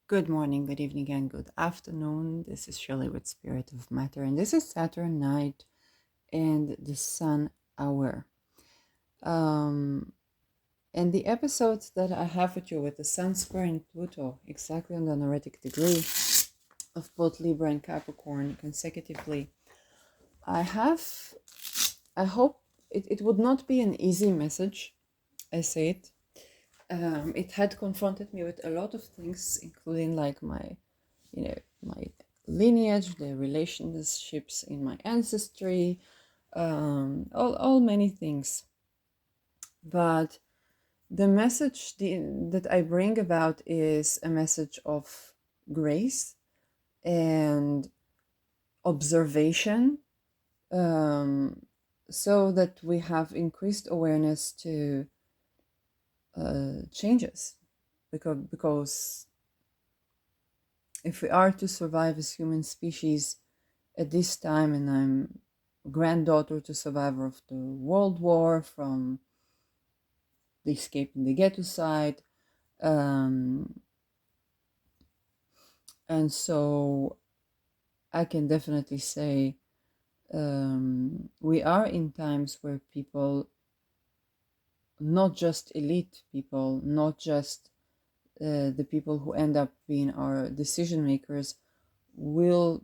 Good morning, good evening, and good afternoon. This is Shirley with Spirit of Matter, and this is Saturn night and the Sun hour. Um, and the episodes that I have with you with the Sun squaring Pluto exactly on the Noretic degree of both Libra and Capricorn consecutively, I hope it would not be an easy message. I say it. It had confronted me with a lot of things, including like my lineage, the relationships in my ancestry, all many things. But the message that I bring about is a message of grace and observation, um, so that we have increased awareness to changes, because if we are to survive as human species at this time, and I'm granddaughter to survivor of the World War from the escape in the ghetto side, um, and so I can definitely say we are in times where people, not just elite people, not just the people who end up being our decision makers, will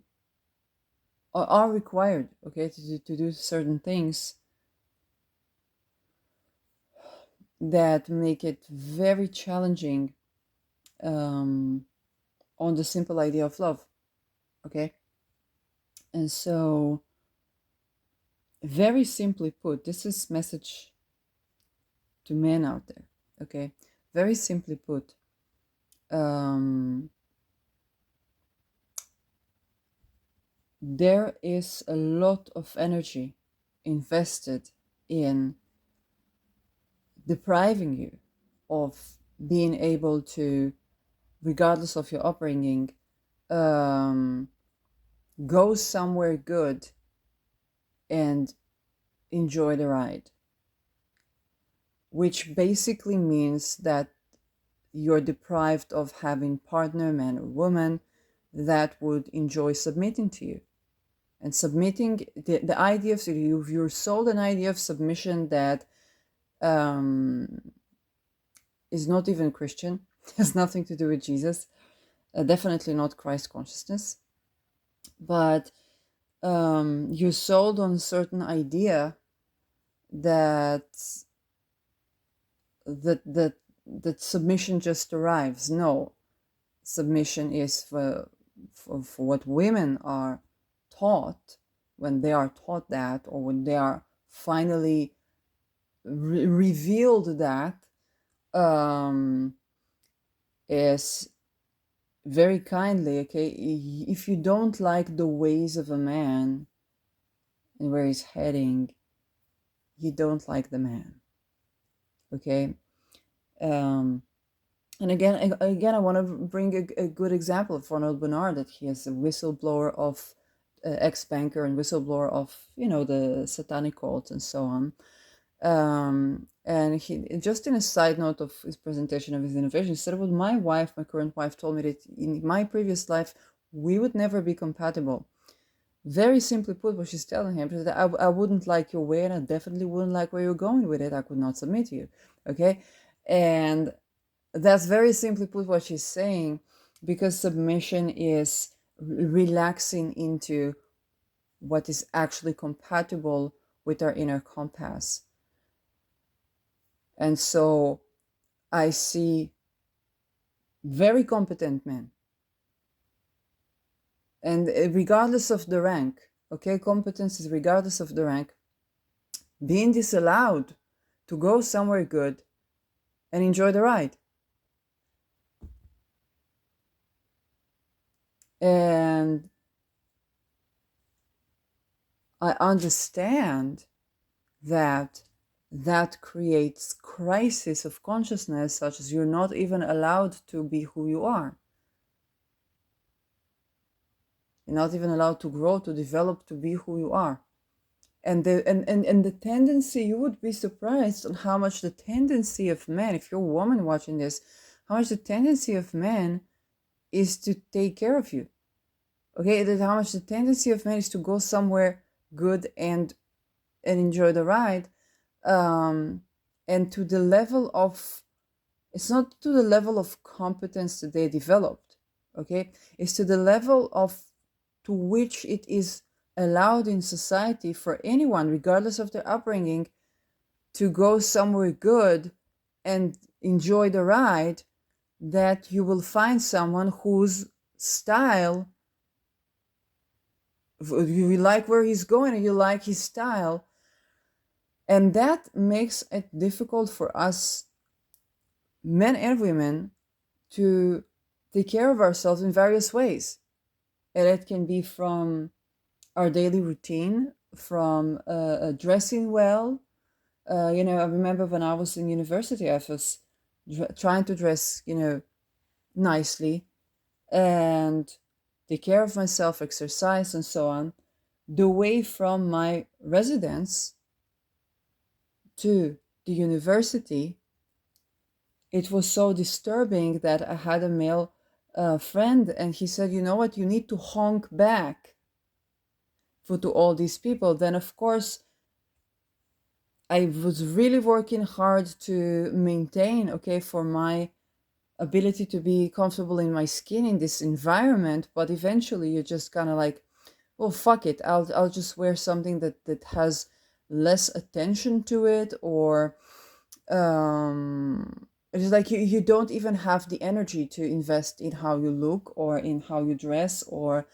are required, okay, to do certain things that make it very challenging, um, on the simple idea of love, okay. And so, very simply put, this is message to men out there, okay. Very simply put, um, there is a lot of energy invested in depriving you of being able to, regardless of your upbringing, um, go somewhere good and enjoy the ride, which basically means that you're deprived of having partner, man or woman, that would enjoy submitting to you. And submitting, the idea of, so you're sold an idea of submission that um, is not even Christian, has nothing to do with Jesus, definitely not Christ consciousness, but you're sold on a certain idea that that that that submission just arrives. No, submission is for what women are taught, when they are taught that, or when they are finally revealed that, um, is very kindly, okay, if you don't like the ways of a man and where he's heading, you don't like the man, okay. um, and again, I want to bring a good example of Ronald Bernard, that he is a whistleblower of ex-banker and whistleblower of, the satanic cult and so on. And he, just in a side note of his presentation of his innovation, he said, well, my current wife, told me that in my previous life, we would never be compatible. Very simply put, what she's telling him is that I wouldn't like your way, and I definitely wouldn't like where you're going with it. I could not submit to you, okay? And that's very simply put what she's saying, because submission is relaxing into what is actually compatible with our inner compass. And so I see very competent men, and regardless of the rank, okay, competence is regardless of the rank, being disallowed to go somewhere good and enjoy the ride. And I understand that creates crisis of consciousness, such as you're not even allowed to be who you are. You're not even allowed to grow, to develop, to be who you are. And the tendency, you would be surprised on how much the tendency of men, if you're a woman watching this, how much the tendency of men is to take care of you. Okay, that's how much the tendency of man is to go somewhere good and enjoy the ride. And to the level of, it's not to the level of competence that they developed, okay? It's to the level of to which it is allowed in society for anyone, regardless of their upbringing, to go somewhere good and enjoy the ride, that you will find someone whose style, you like where he's going and you like his style. And that makes it difficult for us, men and women, to take care of ourselves in various ways. And it can be from our daily routine, from dressing well. I remember when I was in university, I was trying to dress, nicely and take care of myself, exercise, and so on. The way from my residence to the university, it was so disturbing that I had a male friend, and he said, "You know what? You need to honk back to all these people." Then, of course, I was really working hard to maintain, okay, for my ability to be comfortable in my skin in this environment. But eventually, you're just kind of like, well, fuck it. I'll just wear something that has less attention to it, or it's like you don't even have the energy to invest in how you look or in how you dress, or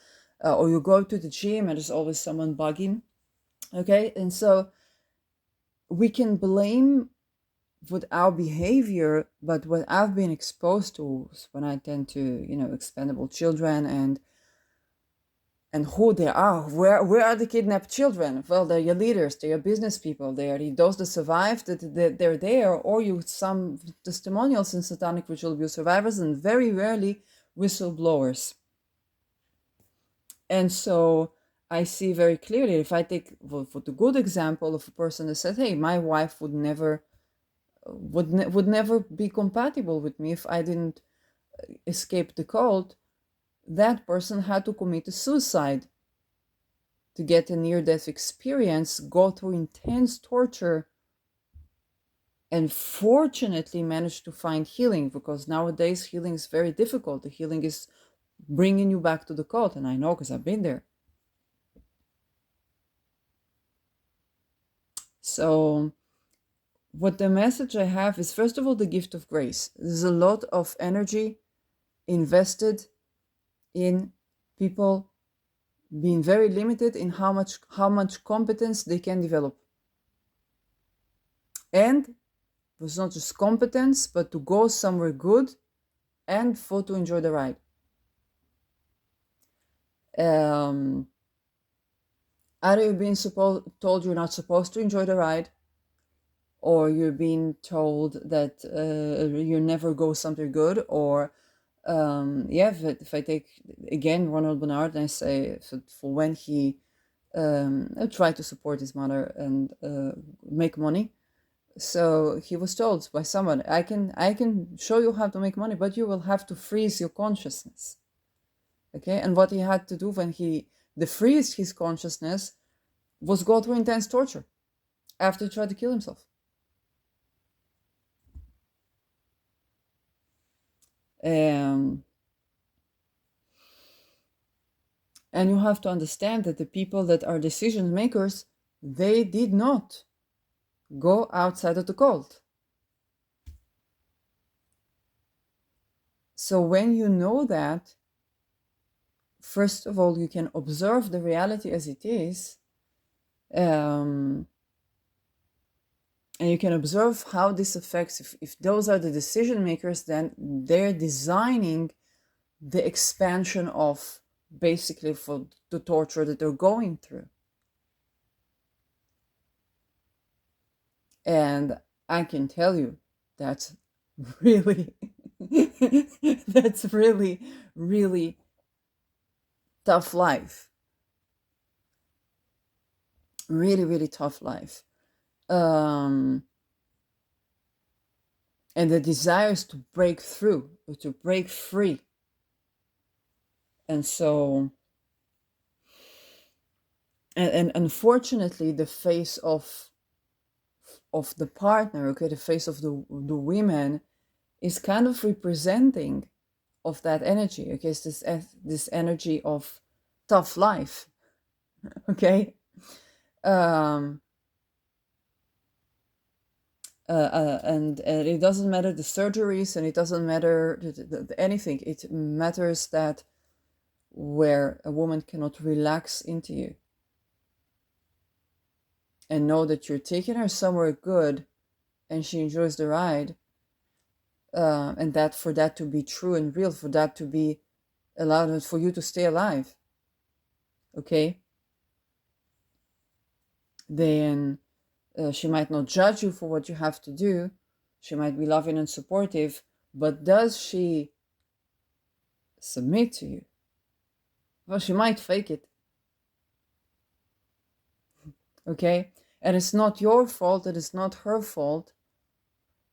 you go to the gym and there's always someone bugging. Okay, and so we can blame with our behavior, but what I've been exposed to is when I tend to, expendable children and who they are. Where are the kidnapped children? Well, they're your leaders, they're your business people, they're those that survived, that they're there, or you some testimonials in satanic ritual abuse survivors, and very rarely whistleblowers. And so I see very clearly, if I take for the good example of a person that said, "Hey, my wife would never be compatible with me if I didn't escape the cult," that person had to commit a suicide to get a near-death experience, go through intense torture, and fortunately managed to find healing, because nowadays healing is very difficult. The healing is bringing you back to the cult, and I know because I've been there. So what the message I have is, first of all, the gift of grace. There's a lot of energy invested in people being very limited in how much competence they can develop. And it's not just competence, but to go somewhere good and to enjoy the ride. Either you're being told you're not supposed to enjoy the ride, or you're being told that you never go somewhere good, or if I take again Ronald Bernard, and I say for when he tried to support his mother and make money. So he was told by someone, I can show you how to make money, but you will have to freeze your consciousness. Okay, and what he had to do when he defreezed his consciousness was go through intense torture after he tried to kill himself. And you have to understand that the people that are decision makers, they did not go outside of the cult. So when you know that, first of all, you can observe the reality as it is, and you can observe how this affects. If those are the decision makers, then they're designing the expansion of basically for the torture that they're going through. And I can tell you that's really that's really, really tough life. Really, really tough life. And the desires to break through, or to break free, And so, and unfortunately, the face of the partner, okay, the face of the women is kind of representing of that energy. Okay, it's this energy of tough life. Okay, um, and it doesn't matter the surgeries, and it doesn't matter anything. It matters that where a woman cannot relax into you and know that you're taking her somewhere good and she enjoys the ride, and that for that to be true and real, for that to be allowed for you to stay alive, okay, then she might not judge you for what you have to do. She might be loving and supportive, but does she submit to you? Well, she might fake it, okay? And it's not your fault, it is not her fault,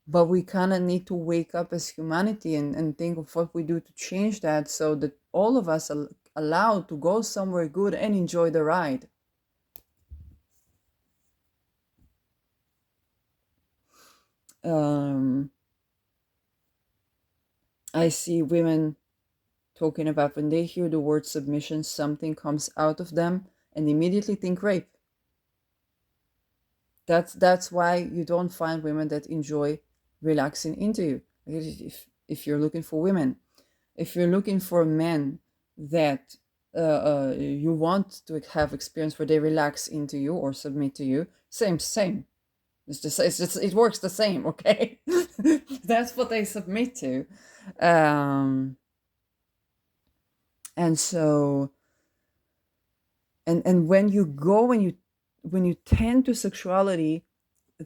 but we kind of need to wake up as humanity and think of what we do to change that so that all of us are allowed to go somewhere good and enjoy the ride. Um, I see women talking about when they hear the word submission, something comes out of them and immediately think rape. That's why you don't find women that enjoy relaxing into you. If you're looking for women, if you're looking for men that you want to have experience where they relax into you or submit to you, same. It works the same, okay? That's what they submit to, um, and so and when you tend to sexuality,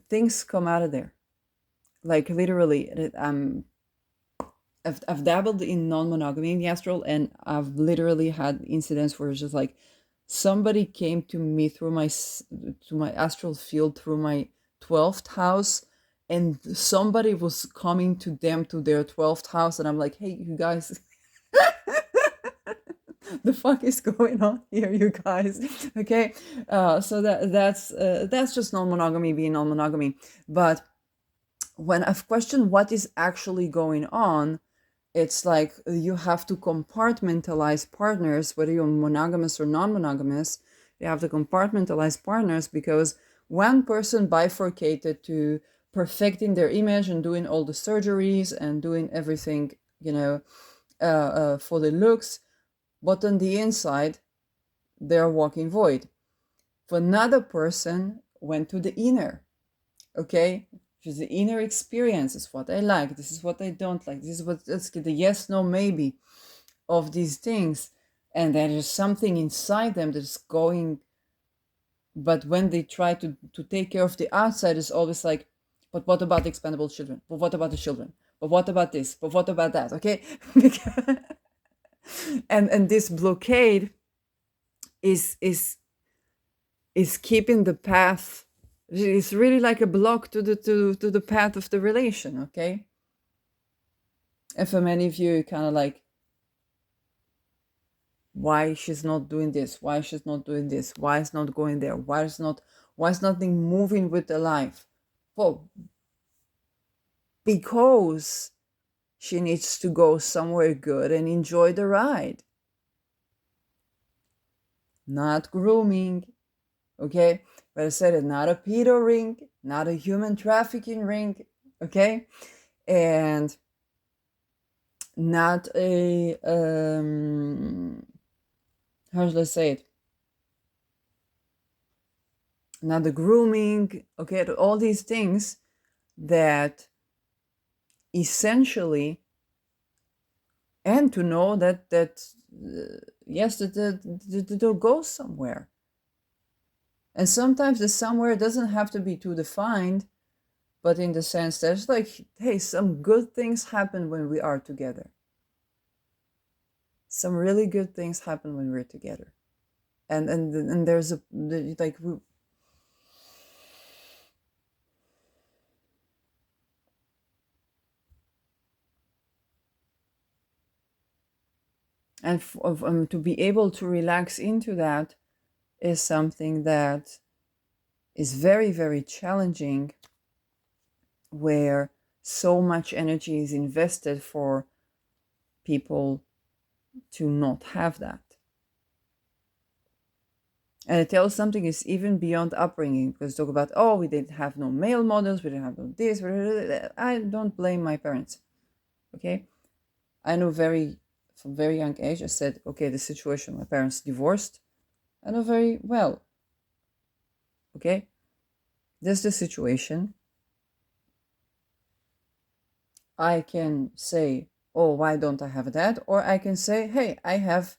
things come out of there, like literally. I've dabbled in non-monogamy in the astral, and I've literally had incidents where it's just like somebody came to me through to my astral field through my 12th house, and somebody was coming to them to their 12th house, and I'm like, hey, you guys, the fuck is going on here, you guys? Okay, so that's just non-monogamy being non-monogamy. But when I've questioned what is actually going on, it's like you have to compartmentalize partners, whether you're monogamous or non-monogamous. You have to compartmentalize partners because one person bifurcated to perfecting their image and doing all the surgeries and doing everything, for the looks, but on the inside they're walking void. For another person went to the inner, okay, which is the inner experience. Is what I like, this is what I don't like, this is what, let's get the yes no maybe of these things, and there is something inside them that's going, but when they try to take care of the outside, it's always like, but what about the expendable children, but what about the children, but what about this, but what about that, okay? And this blockade is keeping the path. It's really like a block to the path of the relation, okay? And for many of you, kind of like, why she's not doing this, why she's not doing this, why it's not going there, why is nothing moving with the life? Well, because she needs to go somewhere good and enjoy the ride, not grooming, okay? But I said it, not a pedo ring, not a human trafficking ring, okay? And not a how should I say it? Not the grooming, okay? All these things that essentially, and to know that yes, that they'll go somewhere. And sometimes the somewhere doesn't have to be too defined, but in the sense that it's like, hey, some good things happen when we are together. Some really good things happen when we're together. And there's like And to be able to relax into that is something that is very, very challenging, where so much energy is invested for people to not have that. And it tells something is even beyond upbringing, because talk about, oh, we didn't have no male models, we didn't have no this. I don't blame my parents. Okay, I know from very young age. I said, okay, the situation, my parents divorced. I know very well. Okay, this is the situation. I can say, oh, why don't I have that? Or I can say, hey, I have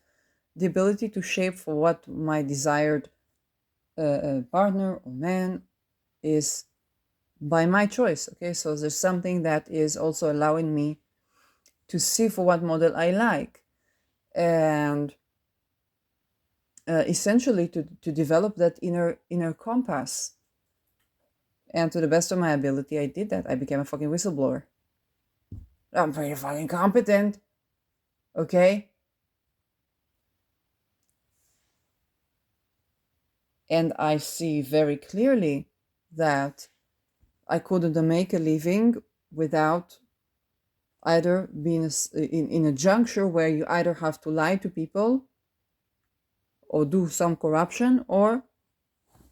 the ability to shape for what my desired partner or man is by my choice. Okay, so there's something that is also allowing me to see for what model I like, and essentially to develop that inner compass. And to the best of my ability, I did that. I became a fucking whistleblower. I'm very fucking competent. Okay. And I see very clearly that I couldn't make a living without either being in a juncture where you either have to lie to people or do some corruption or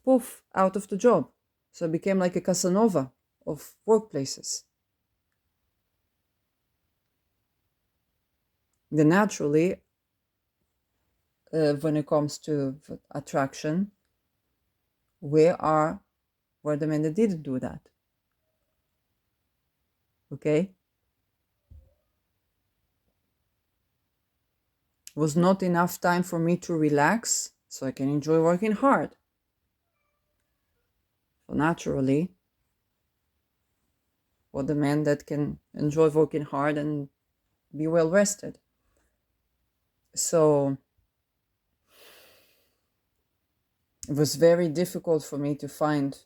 poof, out of the job. So I became like a Casanova of workplaces. Then naturally, when it comes to attraction, where the men that didn't do that? Okay? Was not enough time for me to relax so I can enjoy working hard. So naturally, for the men that can enjoy working hard and be well rested. So it was very difficult for me to find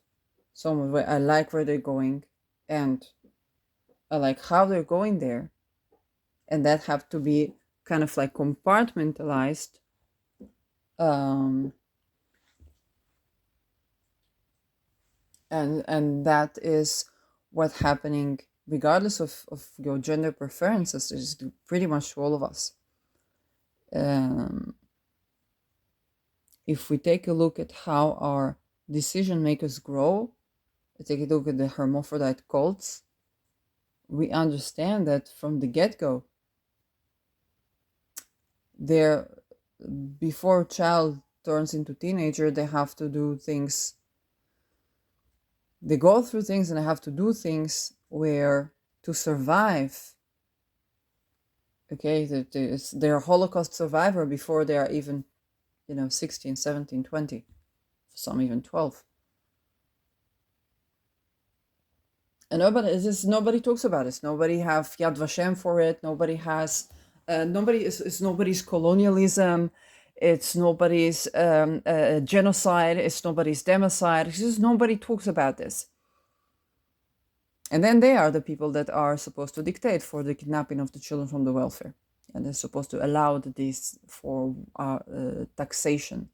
someone where I like where they're going and I like how they're going there. And that have to be kind of like compartmentalized. And that is what's happening regardless of your gender preferences. Is pretty much all of us. If we take a look at how our decision makers grow, take a look at the hermaphrodite cults, we understand that from the get-go, they're before a child turns into teenager, they have to do things. They go through things and they have to do things where to survive. Okay, they're a Holocaust survivor before they are even, 16, 17, 20, some even 12. And nobody talks about this. Nobody have Yad Vashem for it. Nobody has, it's nobody's colonialism. It's nobody's genocide. It's nobody's democide. It's just nobody talks about this. And then they are the people that are supposed to dictate for the kidnapping of the children from the welfare. And they're supposed to allow this for taxation.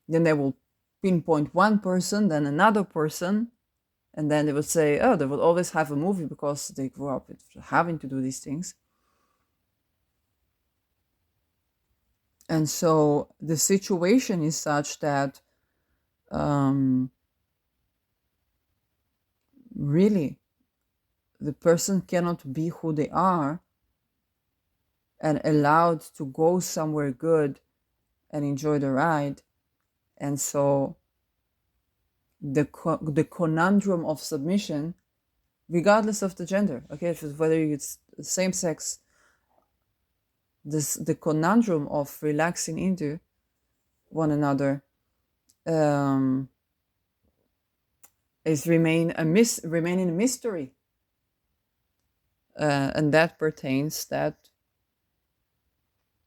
Then they will pinpoint one person, then another person, and then they would say, oh, they will always have a movie because they grew up with having to do these things. And so the situation is such that really the person cannot be who they are and allowed to go somewhere good and enjoy the ride. And so the conundrum of submission, regardless of the gender, okay, whether it's same sex, the conundrum of relaxing into one another is remaining a mystery, and that pertains that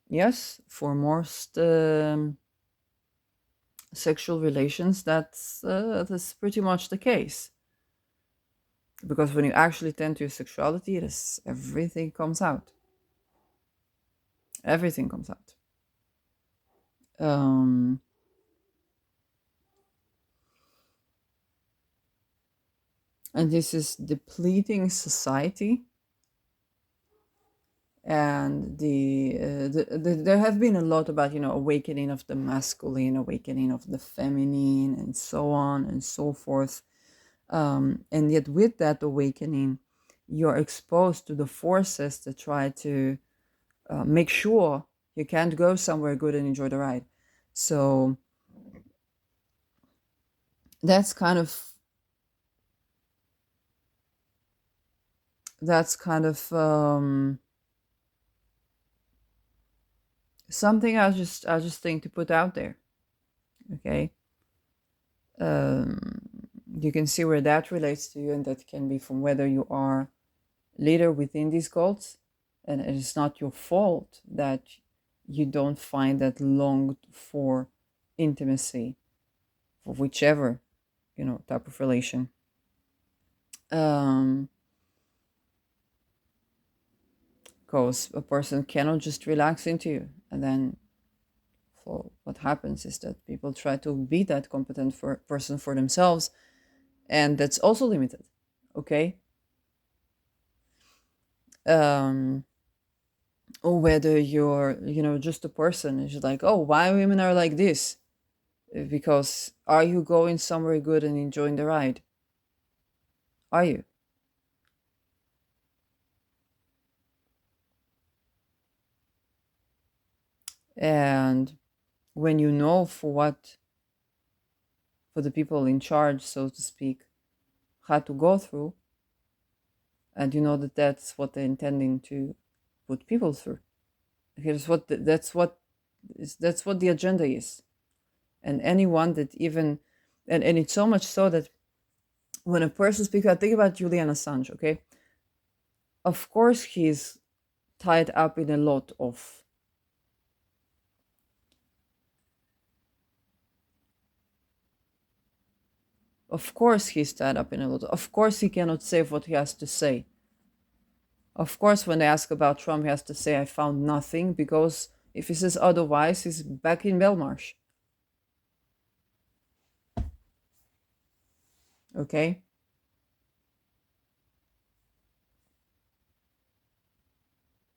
yes, for most sexual relations, that's pretty much the case. Because when you actually tend to your sexuality, everything comes out. Everything comes out. Um, and this is depleting society. And there have been a lot about, awakening of the masculine, awakening of the feminine, and so on and so forth. And yet with that awakening, you're exposed to the forces that try to make sure you can't go somewhere good and enjoy the ride. So that's kind of something I just think to put out there. Okay. um, you can see where that relates to you, and that can be from whether you are leader within these cults, and it is not your fault that you don't find that longed for intimacy for whichever type of relation. Because a person cannot just relax into you, and then so what happens is that people try to be that competent person for themselves, and that's also limited. Okay. um or whether you're just a person, it's just like, oh, why women are like this. Because are you going somewhere good and enjoying the ride? Are you? And when you know for the people in charge, so to speak, had to go through, and you know that that's what they're intending to put people through. Here's what that's what the agenda is. And anyone that even and it's so much so that when a person speaks, I think about Julian Assange. Okay, of course he's tied up in a lot of course he's tied up in a lot. Of course he cannot say what he has to say. Of course, when they ask about Trump, he has to say, I found nothing, because if he says otherwise, he's back in Belmarsh. Okay?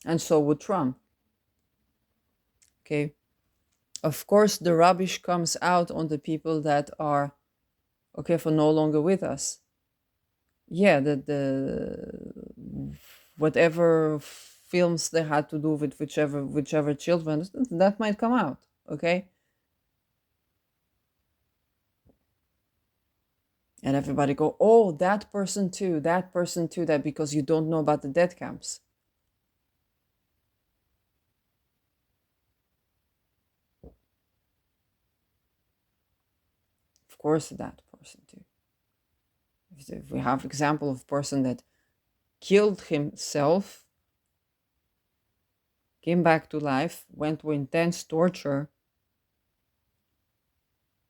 And so would Trump. Okay? Of course, the rubbish comes out on the people that are, okay, for no longer with us. Yeah, the whatever films they had to do with whichever children, that might come out. Okay? And everybody go, oh, that person too, that, because you don't know about the death camps. Of course, that person too. If we have example of person that killed himself, came back to life, went through intense torture,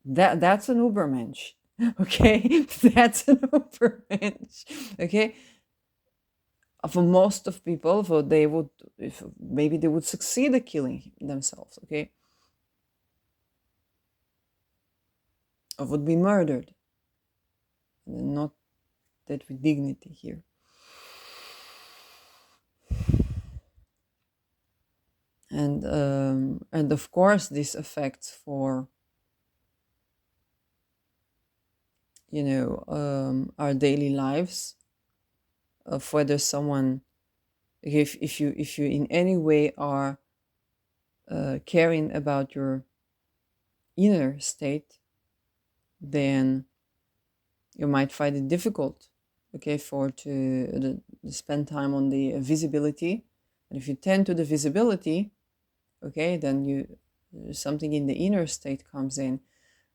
that's an Ubermensch. Okay, that's an Ubermensch. Okay, for most of people, for they would, if maybe they would succeed at killing themselves. Okay, or would be murdered, not that with dignity here. And of course this affects for our daily lives, of whether someone, if you in any way are caring about your inner state, then you might find it difficult, okay, to spend time on the visibility. And if you tend to the visibility, okay, then something in the inner state comes in,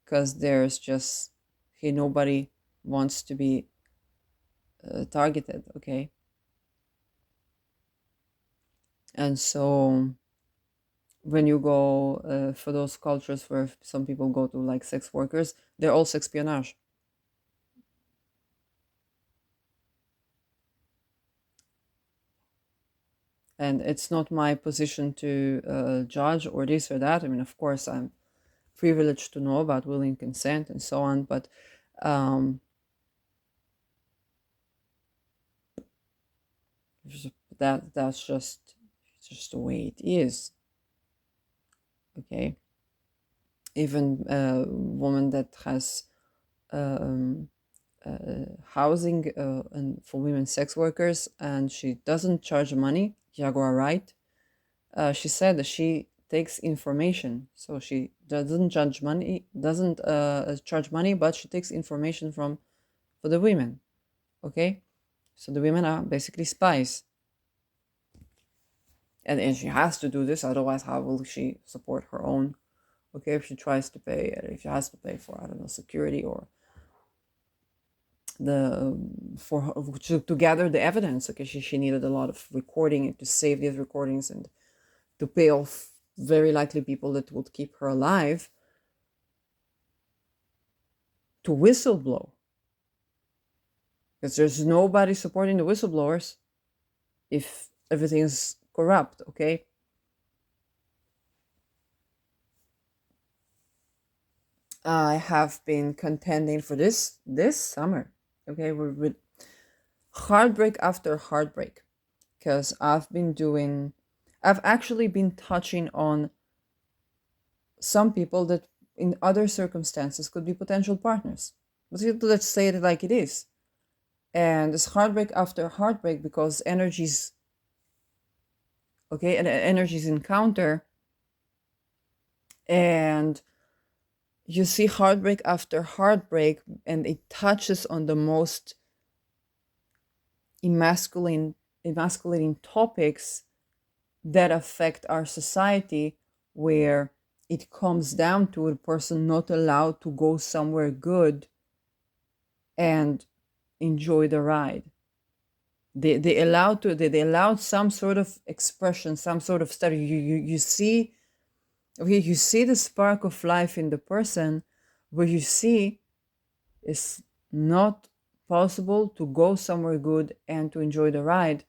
because there's just, okay, nobody wants to be targeted. Okay, and so when you go for those cultures where some people go to, like sex workers, they're all espionage. And it's not my position to judge or this or that. I mean, of course, I'm privileged to know about willing consent and so on, but um, that's just the way it is. Okay, even a woman that has um, housing and for women sex workers, and she doesn't charge money. Jaguar Wright, she said that she takes information, so she doesn't charge money, but she takes information from for the women. Okay, so the women are basically spies, and she has to do this, otherwise how will she support her own? Okay, if she tries to pay, if she has to pay for, I don't know, security or the for her, to gather the evidence. Okay, she needed a lot of recording to save these recordings and to pay off very likely people that would keep her alive to whistleblow, because there's nobody supporting the whistleblowers if everything is corrupt. Okay, I have been contending for this summer. Okay, we're with heartbreak after heartbreak, because I've actually been touching on some people that in other circumstances could be potential partners. But let's say it like it is. And it's heartbreak after heartbreak because energies, okay, and energies encounter, and you see heartbreak after heartbreak, and it touches on the most emasculating topics that affect our society, where it comes down to a person not allowed to go somewhere good and enjoy the ride. They allowed some sort of expression, some sort of study. You see, okay, you see the spark of life in the person, where you see it's not possible to go somewhere good and to enjoy the ride.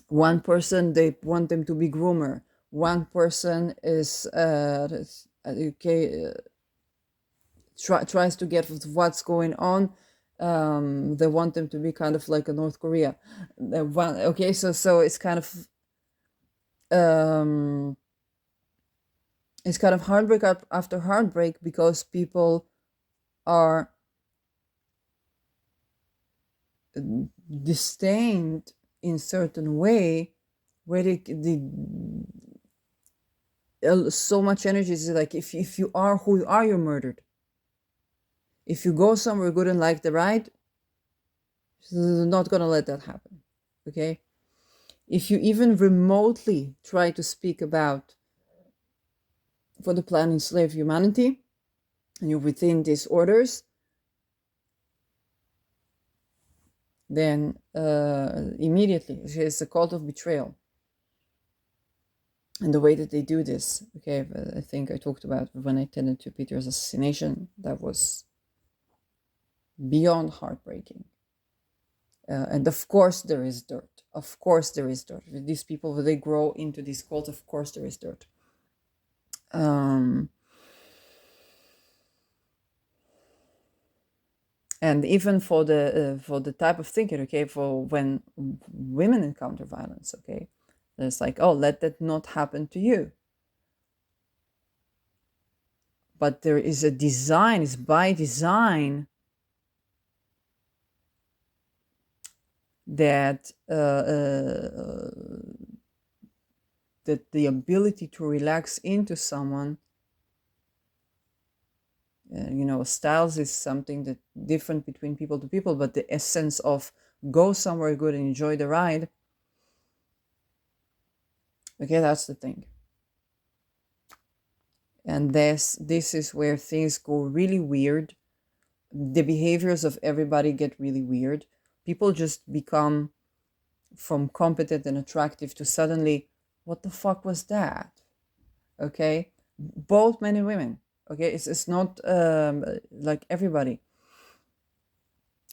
One person, they want them to be groomer. One person is okay, tries to get what's going on. They want them to be kind of like a North Korea. Okay, so um, it's kind of heartbreak after heartbreak, because people are disdained in certain way, where so much energy is like, if you are who you are, you're murdered. If you go somewhere good and like the ride, not gonna let that happen. Okay, if you even remotely try to speak about for the plan enslave humanity, and you're within these orders, then immediately it's a cult of betrayal. And the way that they do this, okay, I think I talked about when I attended to Peter's assassination, that was beyond heartbreaking. And of course there is dirt. Of course there is dirt. With these people, when they grow into this cult, of course there is dirt. And even for the type of thinking, okay, for when women encounter violence, okay, it's like, oh, let that not happen to you. But there is a design, it's by design, that that the ability to relax into someone, styles is something that different between people to people, but the essence of go somewhere good and enjoy the ride, okay, that's the thing. And this is where things go really weird. The behaviors of everybody get really weird. People just become from competent and attractive to suddenly, what the fuck was that? Okay, both men and women. Okay, it's not like everybody.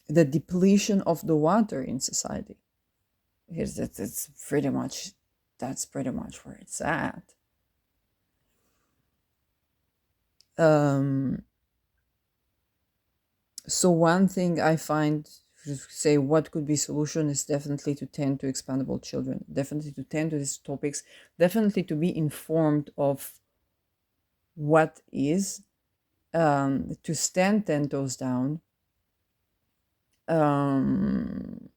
The depletion of the water in society. it's pretty much, that's pretty much where it's at. Um, so one thing I find, to say what could be solution, is definitely to tend to expandable children, definitely to tend to these topics, definitely to be informed of what is, to stand 10 toes down, and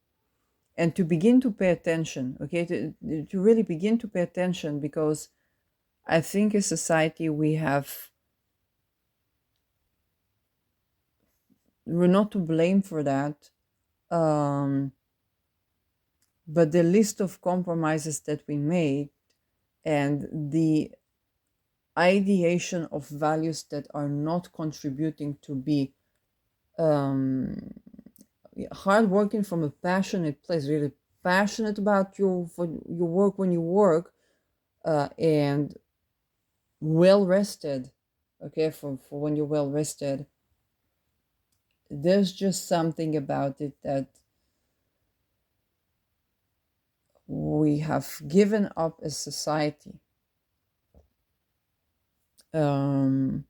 to begin to pay attention, okay, to really begin to pay attention, because I think as society we're not to blame for that, um, but the list of compromises that we made and the ideation of values that are not contributing to be hardworking from a passionate place, really passionate about your work when you work, and well rested, okay, for when you're well rested. There's just something about it that we have given up as society. And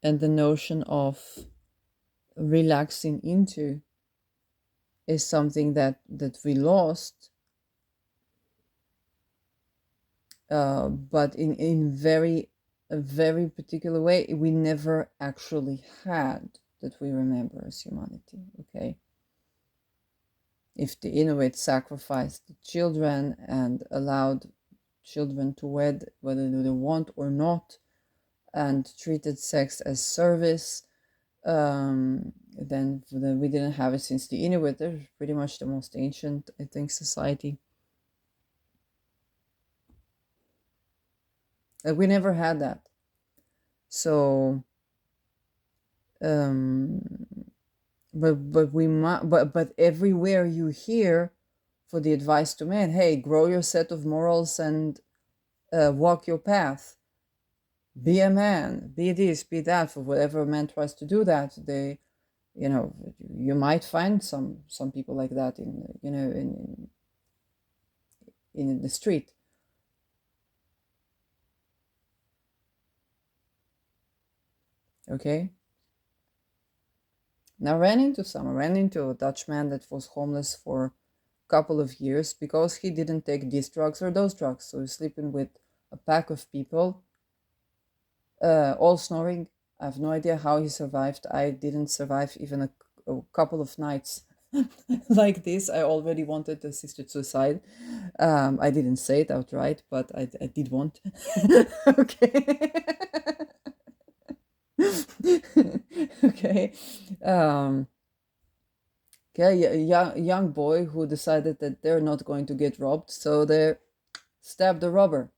the notion of relaxing into is something that we lost, but in a very particular way we never actually had, that we remember as humanity. Okay, if the Inuit sacrificed the children and allowed children to wed whether they want or not, and treated sex as service, then we didn't have it since the Inuit. They're pretty much the most ancient, I think, society. We never had that. So, um, but everywhere you hear for the advice to men, hey, grow your set of morals and walk your path. Be a man. Be this. Be that. For whatever a man tries to do that, you might find some people like that in the street. Okay. Now, I ran into a Dutchman that was homeless for a couple of years because he didn't take these drugs or those drugs. So he's sleeping with a pack of people, all snoring. I have no idea how he survived. I didn't survive even a couple of nights like this. I already wanted assisted suicide. I didn't say it outright, but I did want. Okay. Okay. Okay, a young boy who decided that they're not going to get robbed, so they stabbed the robber,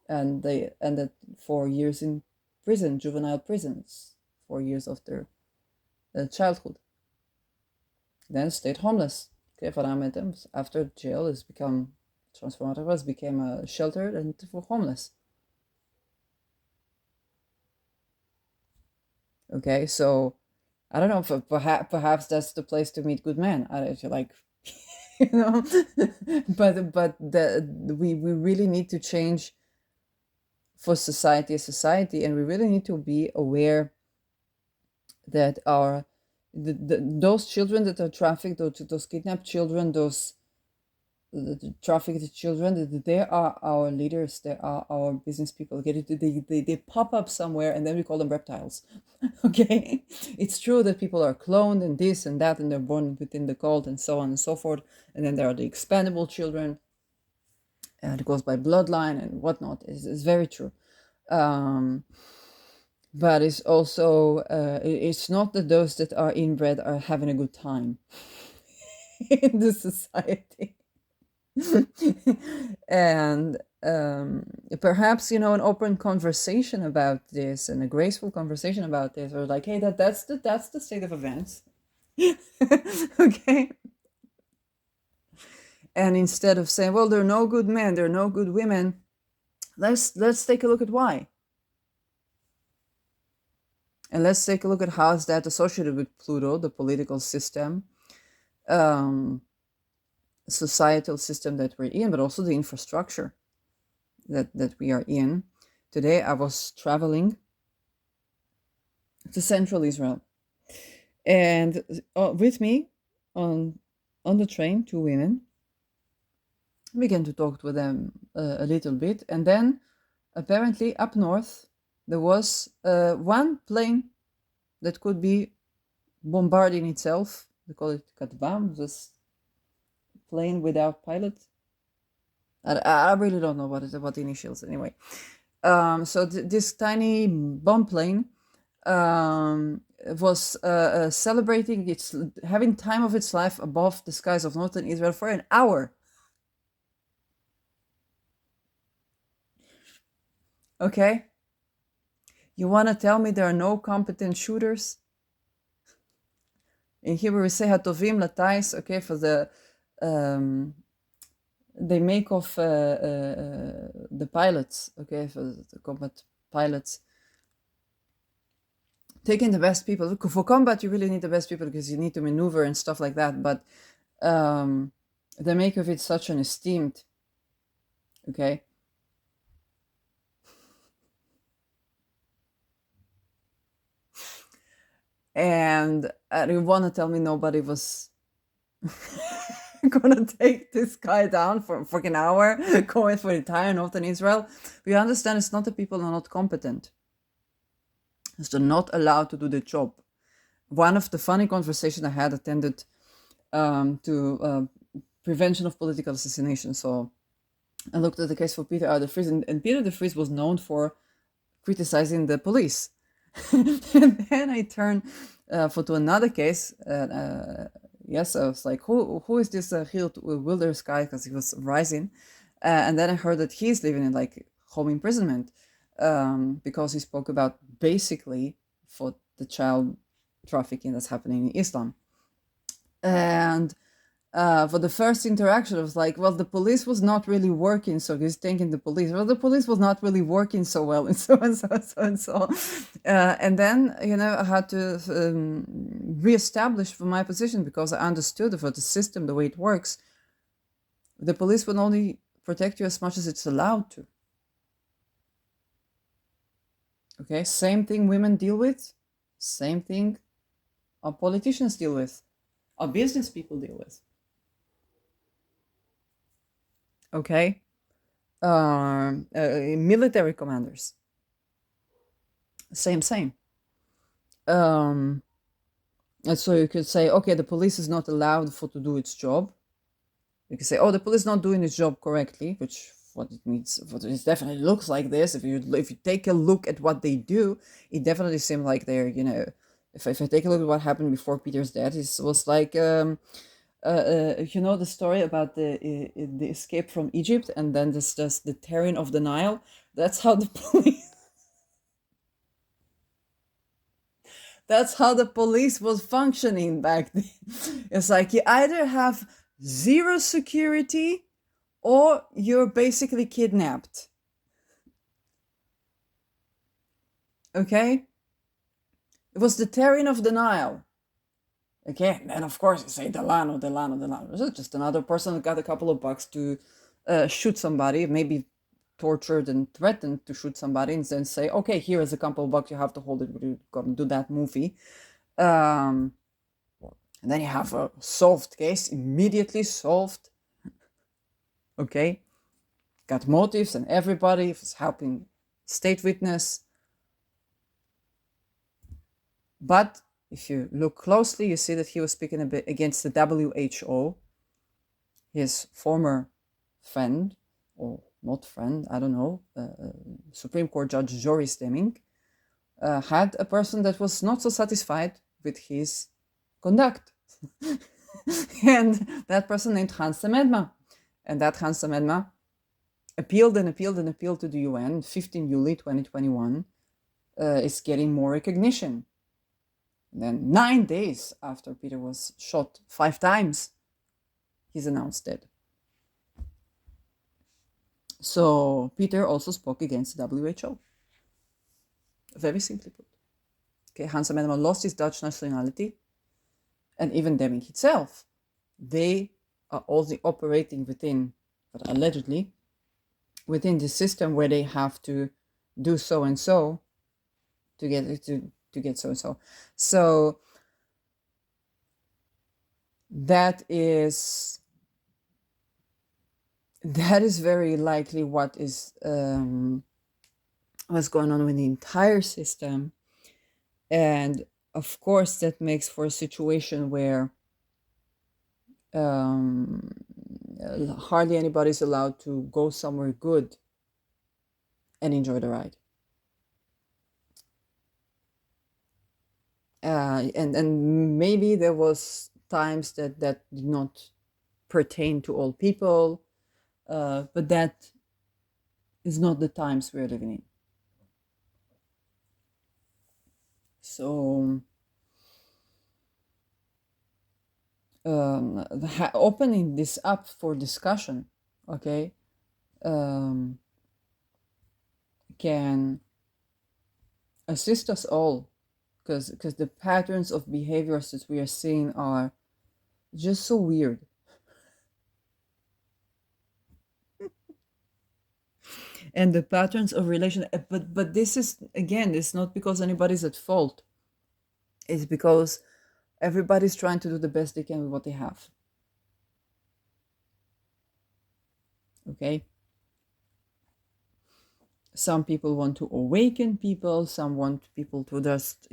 and they ended 4 years in prison, juvenile prisons, 4 years of their childhood. Then stayed homeless. Okay, Van met after jail has become transformative, became a shelter and for homeless. Okay, so I don't know, perhaps that's the place to meet good men. I feel like, you know, but we really need to change for society, and we really need to be aware that those children that are trafficked, those kidnapped children, those the trafficked children, they are our leaders, they are our business people. They pop up somewhere and then we call them reptiles. Okay, it's true that people are cloned and this and that, and they're born within the cult and so on and so forth, and then there are the expandable children, and it goes by bloodline and whatnot. It's very true. But it's also it's not that those that are inbred are having a good time in the society. And perhaps an open conversation about this and a graceful conversation about this, or like, hey, that's the state of events. Okay, and instead of saying, well, there are no good men, there are no good women, let's take a look at why. And let's take a look at how is that associated with Pluto, the political system, um, societal system that we're in, but also the infrastructure that we are in. Today I was traveling to central Israel, and with me on the train, two women. I began to talk with them a little bit, and then apparently up north there was one plane that could be bombarding itself. They call it Katbam, this plane without pilot. I really don't know what the initials anyway. So this tiny bomb plane was celebrating its having time of its life above the skies of northern Israel for an hour. Okay, you want to tell me there are no competent shooters? In Hebrew we say hatovim latais. Okay, for the they make of the pilots. Okay, for the combat pilots. Taking the best people for combat, you really need the best people because you need to maneuver and stuff like that. But they make of it such an esteemed. Okay. And you want to tell me nobody was gonna take this guy down for a fucking hour, going for the entire northern Israel? We understand it's not the people are not competent. It's they're not allowed to do the job. One of the funny conversations I had attended to prevention of political assassination. So I looked at the case for Peter R. de Vries, and Peter de Vries was known for criticizing the police. And then I turned to another case. Yes, I was like, who is this Geert Wilders guy? Because he was rising. And then I heard that he's living in like home imprisonment because he spoke about basically for the child trafficking that's happening in Islam. And for the first interaction, it was like, well, the police was not really working, so he's thanking the police. Well, the police was not really working so well, and so and so and so and so. And then, I had to reestablish for my position because I understood for the system, the way it works, the police will only protect you as much as it's allowed to. Okay, same thing women deal with, same thing our politicians deal with, our business people deal with. Okay, military commanders, same. And so you could say, okay, the police is not allowed to do its job. You could say, oh, the police is not doing its job correctly, which what it means, what it definitely looks like this. If you take a look at what they do, it definitely seems like they're, if I take a look at what happened before Peter's death, it was like, the story about the escape from Egypt and then this the tearing of the Nile. That's how the police. That's how the police was functioning back then. It's like you either have zero security or you're basically kidnapped. Okay? It was the tearing of the Nile. Okay, and of course you say Delano. This is just another person that got a couple of bucks to shoot somebody, maybe tortured and threatened to shoot somebody, and then say, okay, here is a couple of bucks, you have to hold it, we're gonna do that movie. And then you have a solved case, immediately solved. Okay, got motives and everybody was helping state witness. But if you look closely, you see that he was speaking a bit against the WHO, his former friend, or not friend, I don't know, Supreme Court Judge Joris Deming, had a person that was not so satisfied with his conduct. And that person named Hans de Medma. And that Hans de Medma appealed to the UN. 15 July 2021 is getting more recognition. And then 9 days after Peter was shot 5 times, he's announced dead. So Peter also spoke against the WHO. Very simply put. Okay, Hans Amenemoul lost his Dutch nationality, and even Deming itself. They are also operating within, but allegedly, within the system where they have to do so and so to get so and so. So that is very likely what's going on with the entire system. And of course that makes for a situation where hardly anybody's allowed to go somewhere good and enjoy the ride. And maybe there was times that did not pertain to all people, but that is not the times we're living in. So opening this up for discussion, okay, can assist us all, because the patterns of behaviors that we are seeing are just so weird. And the patterns of relation, but this is, again, it's not because anybody's at fault. It's because everybody's trying to do the best they can with what they have. Okay, some people want to awaken people, some want people to just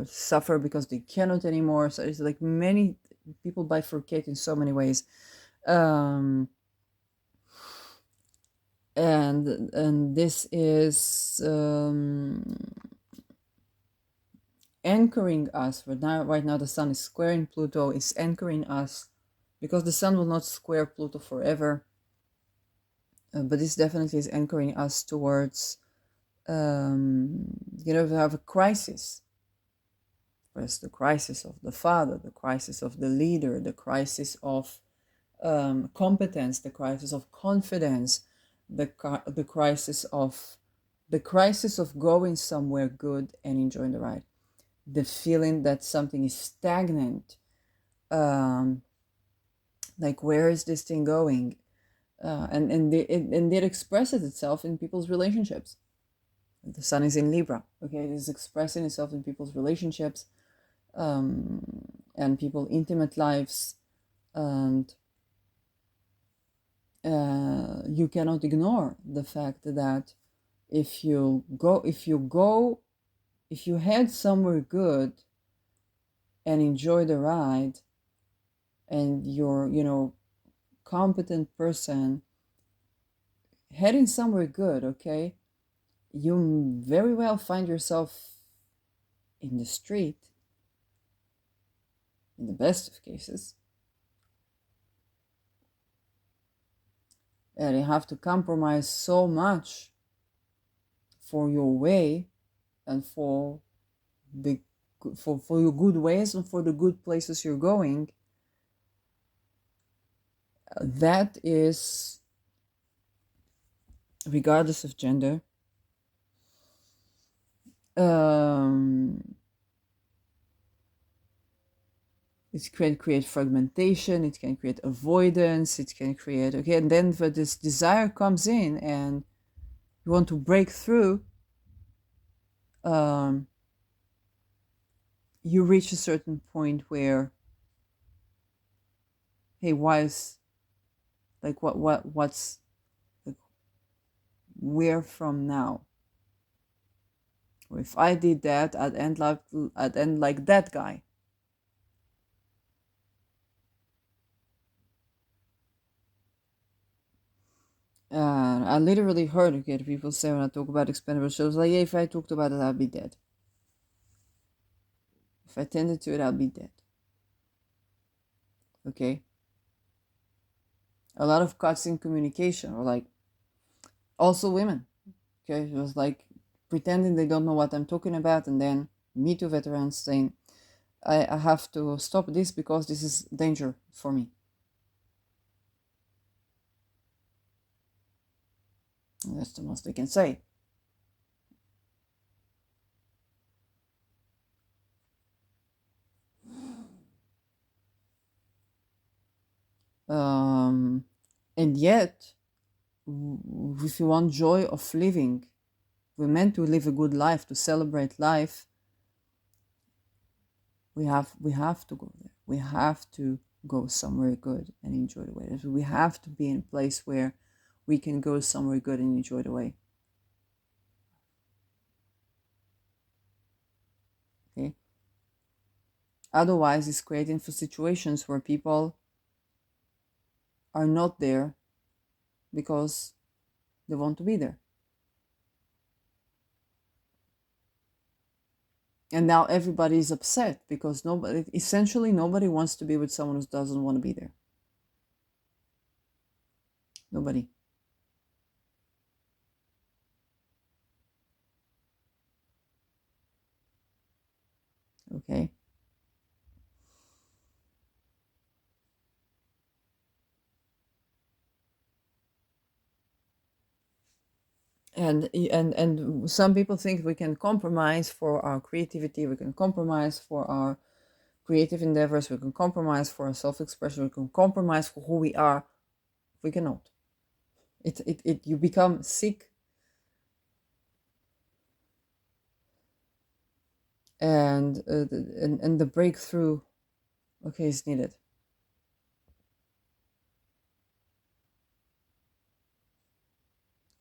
suffer because they cannot anymore. So it's like many people bifurcate in so many ways. And this is anchoring us. Right now the sun is squaring Pluto, is anchoring us, because the sun will not square Pluto forever, but this definitely is anchoring us towards to have a crisis. There's the crisis of the father, the crisis of the leader, the crisis of competence, the crisis of confidence, the crisis of going somewhere good and enjoying the ride, the feeling that something is stagnant, like where is this thing going, and it expresses itself in people's relationships. The sun is in Libra, okay, it is expressing itself in people's relationships, and people's intimate lives, and you cannot ignore the fact that if you head somewhere good and enjoy the ride, and you're competent person heading somewhere good, okay, you very well find yourself in the street, in the best of cases, and you have to compromise so much for your way, and for your good ways, and for the good places you're going. That is, regardless of gender, it can create fragmentation, it can create avoidance, it can create, okay, and then when this desire comes in and you want to break through, you reach a certain point where, hey, what's like, where from now? Or if I did that, I'd end like that guy. I literally heard, okay, people say when I talk about expendable shows, like, yeah, if I talked about it, I'd be dead. If I tended to it, I'd be dead. Okay? A lot of cuts in communication, or like, also women. Okay? It was like pretending they don't know what I'm talking about, and then Me Too veterans saying, I have to stop this because this is danger for me. And that's the most they can say. And yet, if you want joy of living, we're meant to live a good life, to celebrate life. We have to go there. We have to go somewhere good and enjoy the way. We have to be in a place where we can go somewhere good and enjoy the way. Okay. Otherwise, it's creating for situations where people are not there because they want to be there. And now everybody is upset because essentially nobody wants to be with someone who doesn't want to be there. Nobody. Okay. And some people think we can compromise for our creativity, we can compromise for our creative endeavors, we can compromise for our self-expression, we can compromise for who we are. We cannot. You become sick, and the breakthrough, okay, is needed.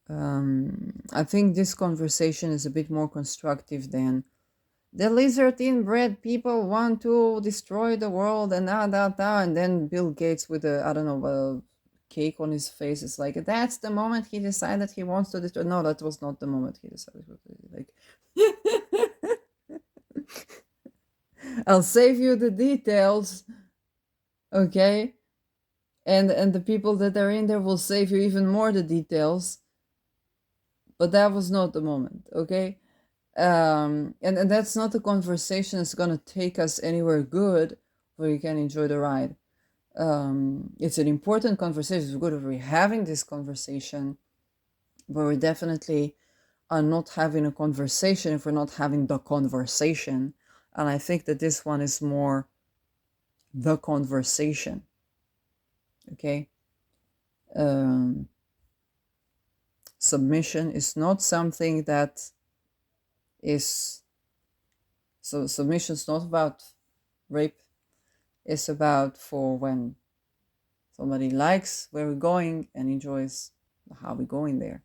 I think this conversation is a bit more constructive than the lizard inbred people want to destroy the world and and then Bill Gates with a, I don't know, a cake on his face is like, that's the moment he decided he wants to destroy. No, that was not the moment he decided. Like, I'll save you the details, okay? And the people that are in there will save you even more the details. But that was not the moment, okay? And that's not a conversation that's going to take us anywhere good where you can enjoy the ride. It's an important conversation. It's good if we're having this conversation, but we definitely are not having a conversation if we're not having the conversation. And I think that this one is more the conversation. Okay? Submission is not something that is... So submission is not about rape. It's about for when somebody likes where we're going and enjoys how we're going there.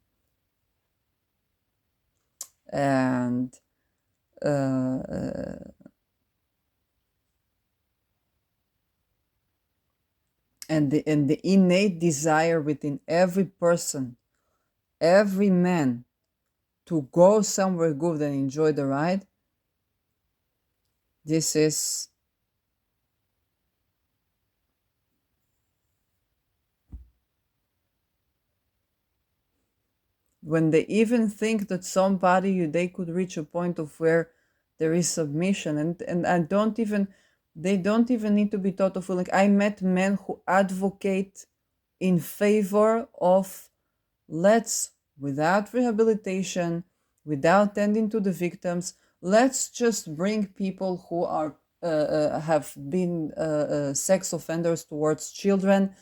And the innate desire within every person, every man, to go somewhere good and enjoy the ride, this is when they even think that they could reach a point of where there is submission, and I don't even, they don't even need to be taught of like, I met men who advocate in favor of, let's, without rehabilitation, without tending to the victims, let's just bring people who are have been sex offenders towards children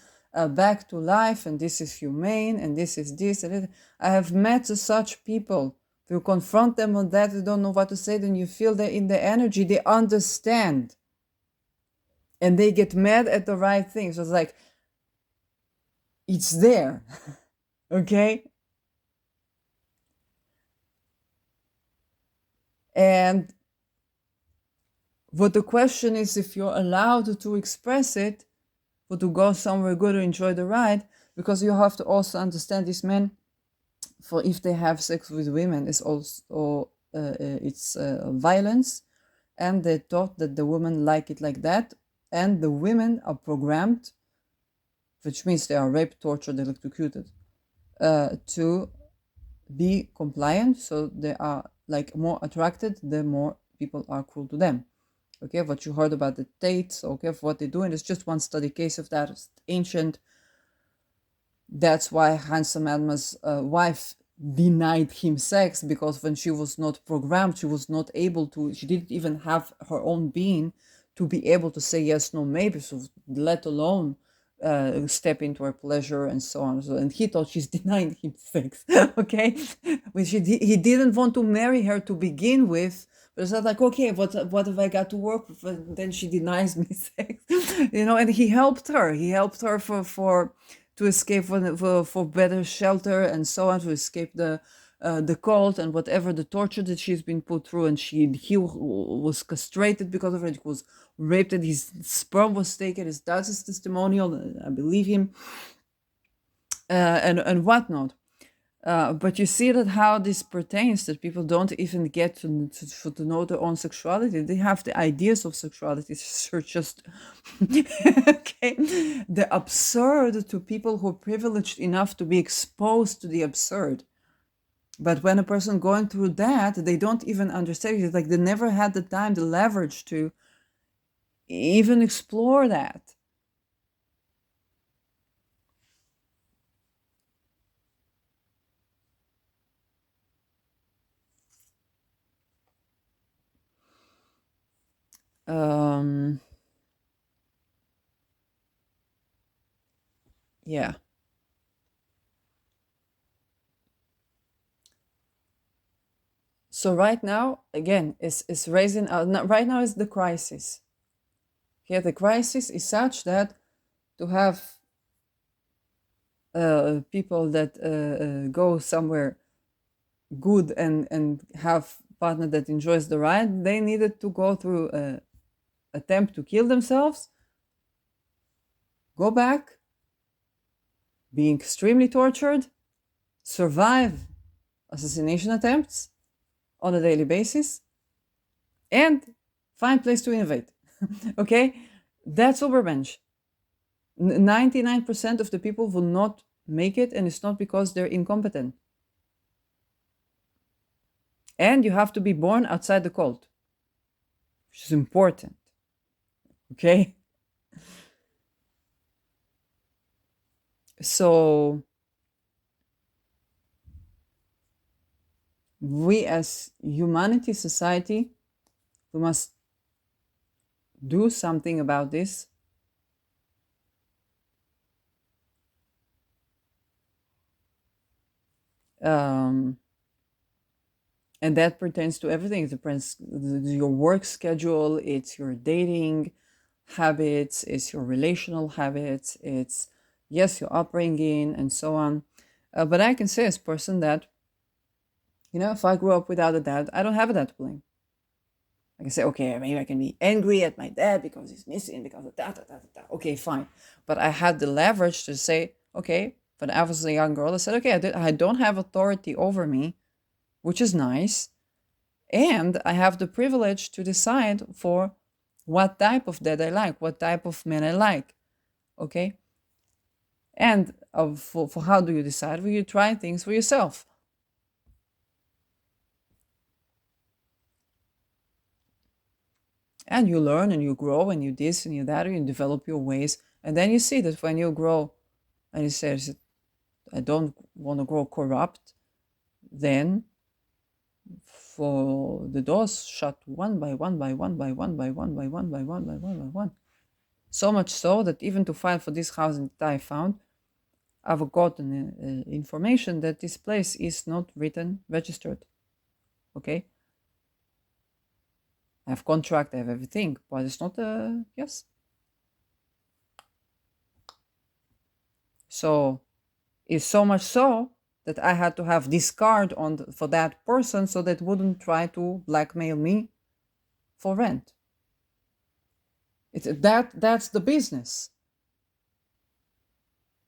back to life, and this is humane, and this is this and it. I have met such people. If you confront them on that, they don't know what to say, then you feel that in the energy, they understand. And they get mad at the right thing. So it's like, it's there. Okay? And what the question is, if you're allowed to express it, or to go somewhere good or enjoy the ride, because you have to also understand these men, for if they have sex with women, is also it's violence, and they thought that the women like it like that, and the women are programmed, which means they are raped, tortured, electrocuted, to be compliant, so they are like more attracted the more people are cruel to them. Okay, what you heard about the Tates, okay, of what they're doing, it's just one study case of that. It's ancient. That's why Handsome Adma's wife denied him sex, because when she was not programmed, she was not able to, she didn't even have her own being to be able to say yes, no, maybe, so let alone step into her pleasure and so on. So, and he thought she's denying him sex. Okay, which he didn't want to marry her to begin with. But it's not like, okay, what have I got to work with? And then she denies me sex, And he helped her. He helped her for to escape for better shelter and so on, to escape the cold and whatever the torture that she's been put through. And he was castrated because of it. He was raped, and his sperm was taken. That's his testimonial. I believe him, and whatnot. But you see that how this pertains, that people don't even get to know their own sexuality. They have the ideas of sexuality, so just okay. The absurd to people who are privileged enough to be exposed to the absurd. But when a person going through that, they don't even understand it. Like they never had the time, the leverage to even explore that. Yeah. So right now, again, is raising. Right now is the crisis. Yeah, the crisis is such that to have people that go somewhere good and have partner that enjoys the ride, they needed to go through attempt to kill themselves, go back, being extremely tortured, survive assassination attempts on a daily basis, and find place to innovate. Okay, that's Ubermensch. 99% of the people will not make it, and it's not because they're incompetent. And you have to be born outside the cult, which is important. Okay, so we as humanity, society, we must do something about this. And that pertains to everything. It depends your work schedule, it's your dating habits, it's your relational habits, it's, yes, your upbringing and so on. But I can say as a person that, if I grew up without a dad, I don't have a dad to blame. I can say, okay, maybe I can be angry at my dad because he's missing, because of that. Okay, fine. But I had the leverage to say, okay, when I was a young girl, I said, okay, I don't have authority over me, which is nice. And I have the privilege to decide for what type of dad I like, what type of man I like. Okay? And for how do you decide? Well, you try things for yourself. And you learn and you grow and you this and you that, and you develop your ways. And then you see that when you grow and you say, I don't want to grow corrupt, then for the doors shut one by one by one by one by one by one by one by one by one. So much so that even to file for this housing that I found, I've gotten information that this place is not written, registered. Okay? I have contract, I have everything, but it's not yes. So it's so much so that I had to have this card for that person so that wouldn't try to blackmail me for rent. That's the business.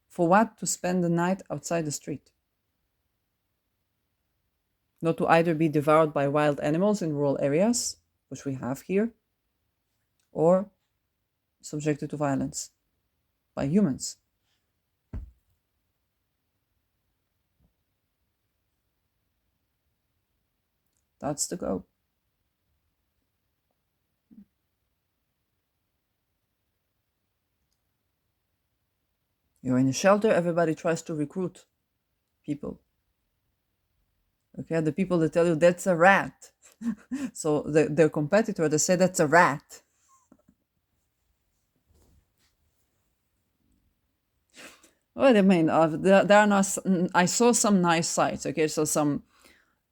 For what? To spend the night outside the street. Not to either be devoured by wild animals in rural areas, which we have here, or subjected to violence by humans. That's the go. You're in a shelter, everybody tries to recruit people. Okay, the people that tell you that's a rat. So their competitor, they say that's a rat. Well, I mean, there are not. I saw some nice sites. Okay, so some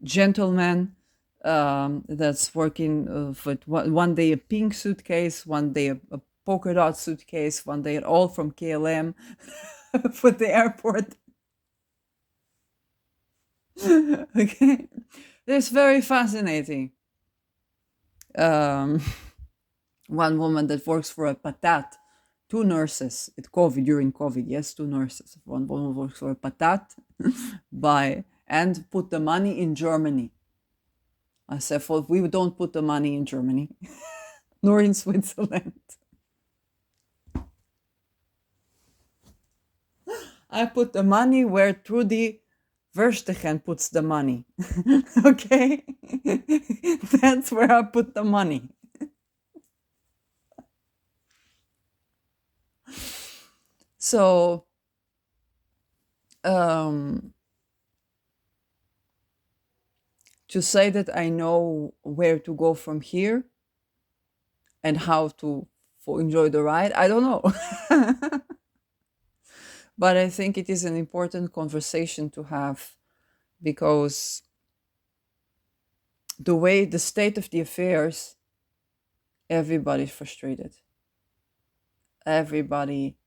gentleman that's working with one day a pink suitcase, one day a polka dot suitcase, one day all from KLM for the airport. Okay, it's very fascinating. Um, one woman that works for a patat, two nurses at COVID during COVID. Yes, two nurses. One woman works for a patat by and put the money in Germany. I said, well, we don't put the money in Germany nor in Switzerland. I put the money where Trudy Verstegen puts the money. Okay? That's where I put the money. So, um, to say that I know where to go from here and how to enjoy the ride, I don't know. But I think it is an important conversation to have because the state of the affairs, everybody's frustrated. Everybody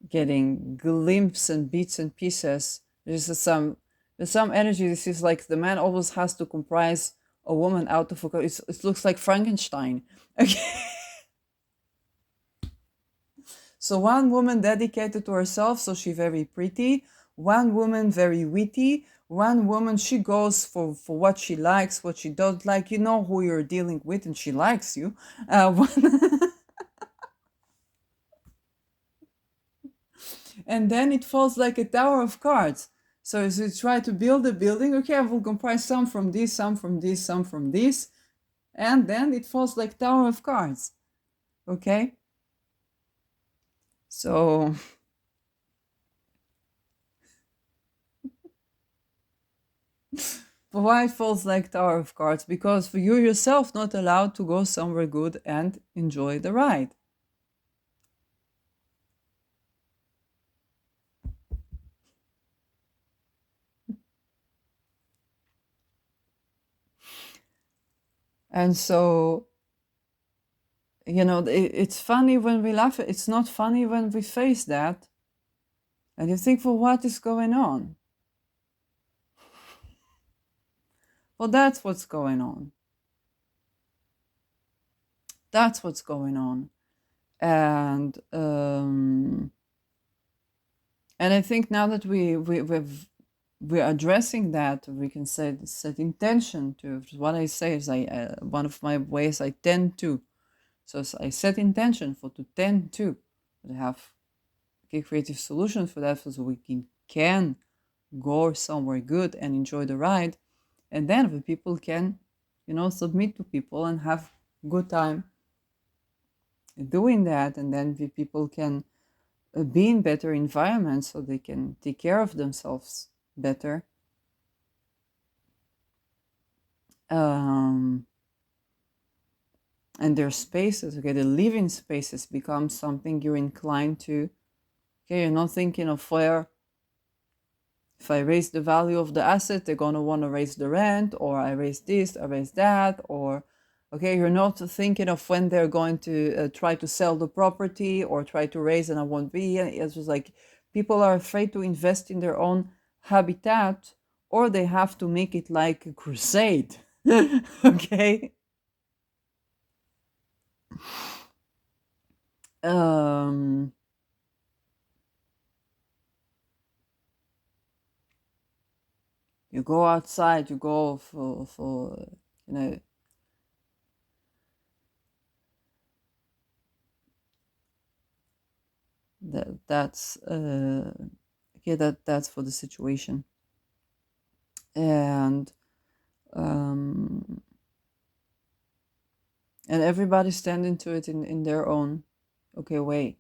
getting glimpses and bits and pieces. There's some energy. This is like the man always has to comprise a woman out of a. It looks like Frankenstein. Okay. So one woman dedicated to herself, so she very pretty. One woman very witty. One woman she goes for what she likes, what she don't like. You know who you're dealing with, and she likes you. And then it falls like a tower of cards. So as you try to build a building, okay, I will comprise some from this, some from this, some from this, and then it falls like tower of cards. Okay, so why it falls like tower of cards? Because for you yourself not allowed to go somewhere good and enjoy the ride. And so it's funny when we laugh. It's not funny when we face that, and you think, well, what is going on? Well, that's what's going on. That's what's going on. And I think now that we're addressing that, we can set intention to what I say is one of my ways I tend to. So I set intention for to tend to have creative solutions for that, so we can go somewhere good and enjoy the ride, and then the people can, submit to people and have good time doing that, and then the people can be in better environments so they can take care of themselves better. And their spaces, okay, the living spaces become something you're inclined to. Okay, you're not thinking of where, if I raise the value of the asset, they're going to want to raise the rent, or I raise this, I raise that, or okay, you're not thinking of when they're going to try to sell the property or try to raise and I won't be. It's just like people are afraid to invest in their own habitat, or they have to make it like a crusade. Okay. Um, you go outside, you go for you know that's okay, that's for the situation. And um and everybody stand into it in their own way.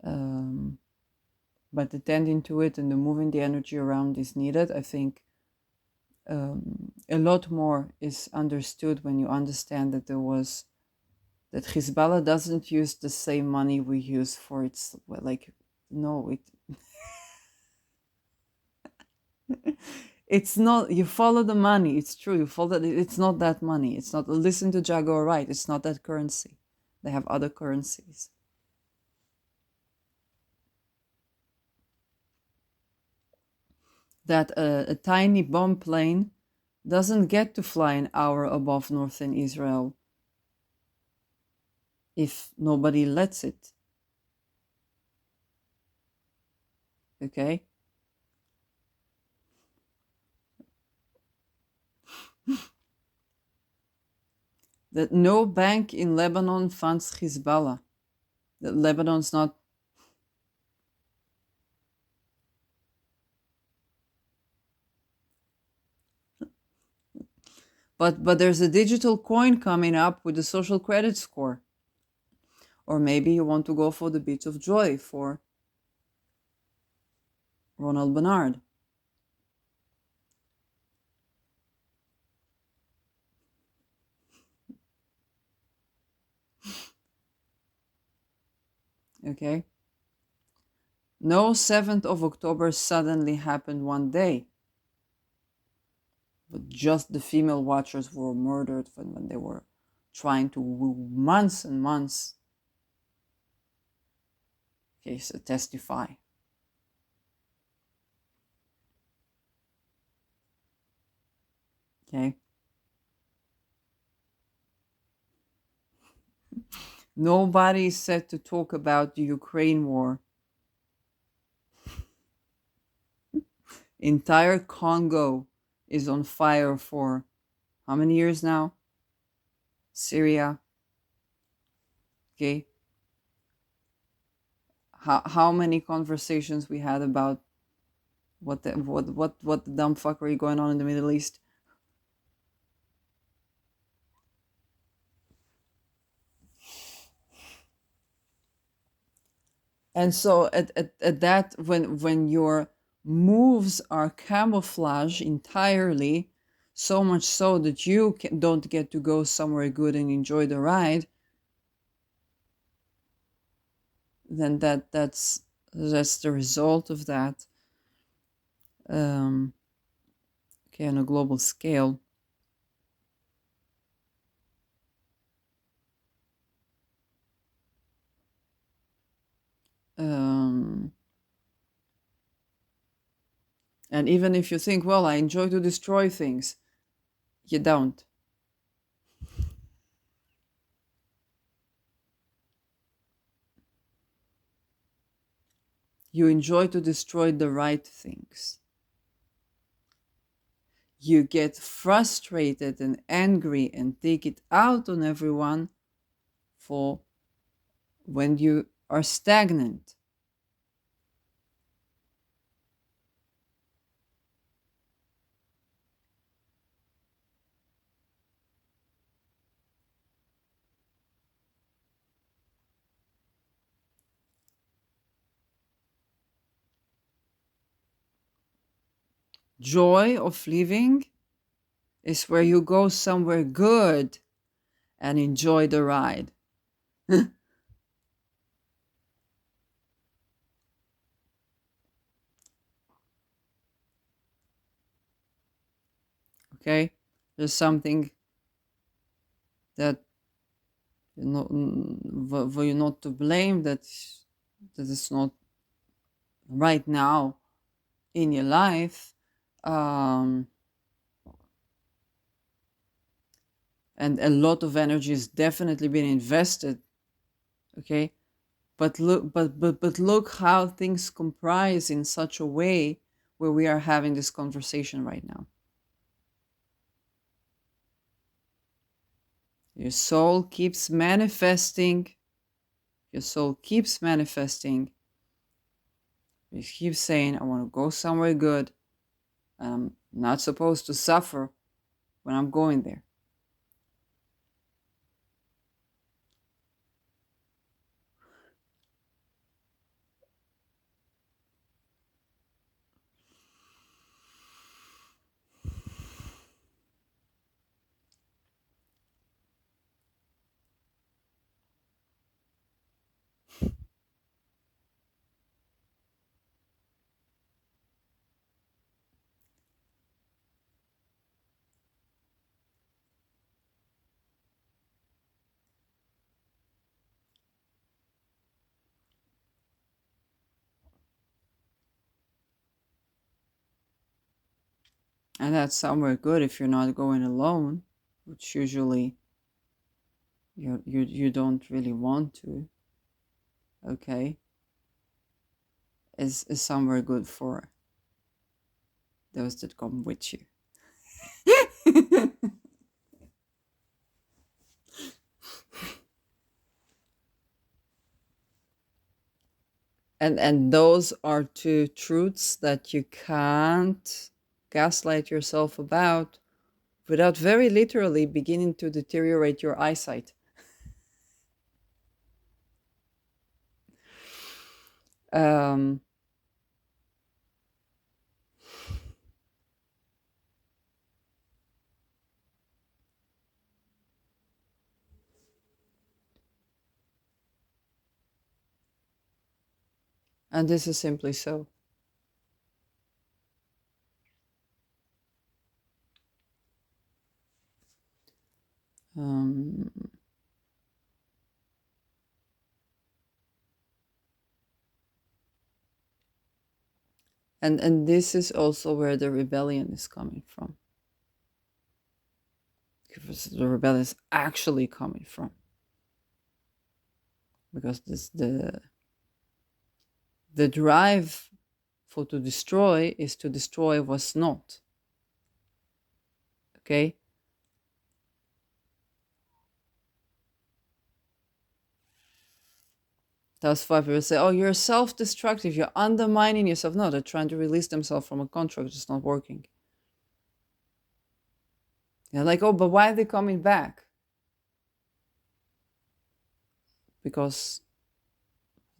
um but attending to it and the moving the energy around is needed. I think a lot more is understood when you understand that that Hezbollah doesn't use the same money we use for its, well, like no, it's not. You follow the money. It's true. You follow. It's not that money. It's not. Listen to Jaguar right. It's not that currency. They have other currencies. That a tiny bomb plane doesn't get to fly an hour above northern Israel if nobody lets it. Okay? That no bank in Lebanon funds Hezbollah. That Lebanon's not. But there's a digital coin coming up with a social credit score. Or maybe you want to go for the Beach of Joy for Ronald Bernard. Okay? No 7th of October suddenly happened one day. But just the female watchers were murdered when they were trying to months and months. Okay, so testify. Okay? Nobody is set to talk about the Ukraine war. Entire Congo is on fire for how many years now? Syria. Okay. How many conversations we had about what the dumb fuckery going on in the Middle East? And so at that, when your moves are camouflage entirely, so much so that you don't get to go somewhere good and enjoy the ride, then that's the result of that. Okay, on a global scale. And even if you think, well, I enjoy to destroy things, you don't. You enjoy to destroy the right things. You get frustrated and angry and take it out on everyone for when you are stagnant. Joy of living is where you go somewhere good and enjoy the ride. Okay? There's something that for you not to blame, that is not right now in your life. And a lot of energy has definitely been invested. Okay? But look how things comprise in such a way where we are having this conversation right now. Your soul keeps manifesting. Your soul keeps manifesting. You keep saying, I want to go somewhere good. And I'm not supposed to suffer when I'm going there. And that's somewhere good if you're not going alone, which usually you don't really want to. Okay, is somewhere good for those that come with you. And those are two truths that you can't gaslight yourself about without very literally beginning to deteriorate your eyesight. Um, and this is simply so. Um, and this is also where the rebellion is coming from. Because the rebellion is actually coming from. Because the drive for to destroy is to destroy what's not. Okay? That's why people say, oh, you're self-destructive, you're undermining yourself. No, they're trying to release themselves from a contract that's not working. They're like, oh, but why are they coming back? Because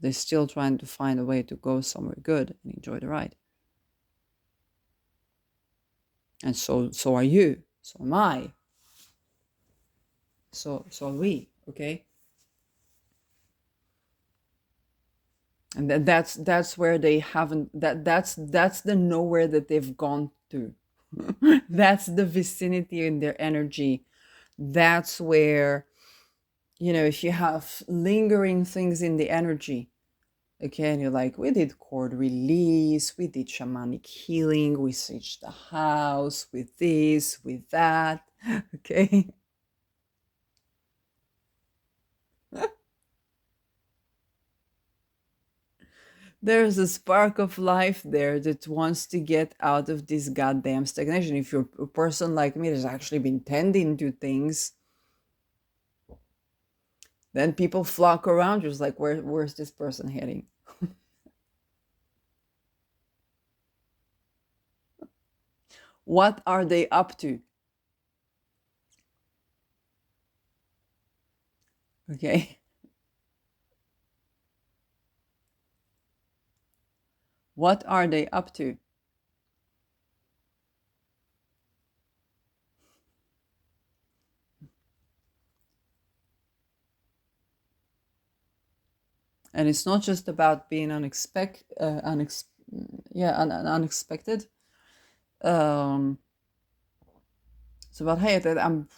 they're still trying to find a way to go somewhere good and enjoy the ride. And so are you. So am I. So are we. Okay. And that's where they haven't. That's the nowhere that they've gone to. That's the vicinity in their energy. That's where, if you have lingering things in the energy, okay, and you're like, we did cord release, we did shamanic healing, we switched the house with this, with that, okay. There's a spark of life there that wants to get out of this goddamn stagnation. If you're a person like me that's actually been tending to things, then people flock around you. It's like, where's this person heading? What are they up to? Okay. What are they up to? And it's not just about being unexpected. Um, it's about, hey, that I'm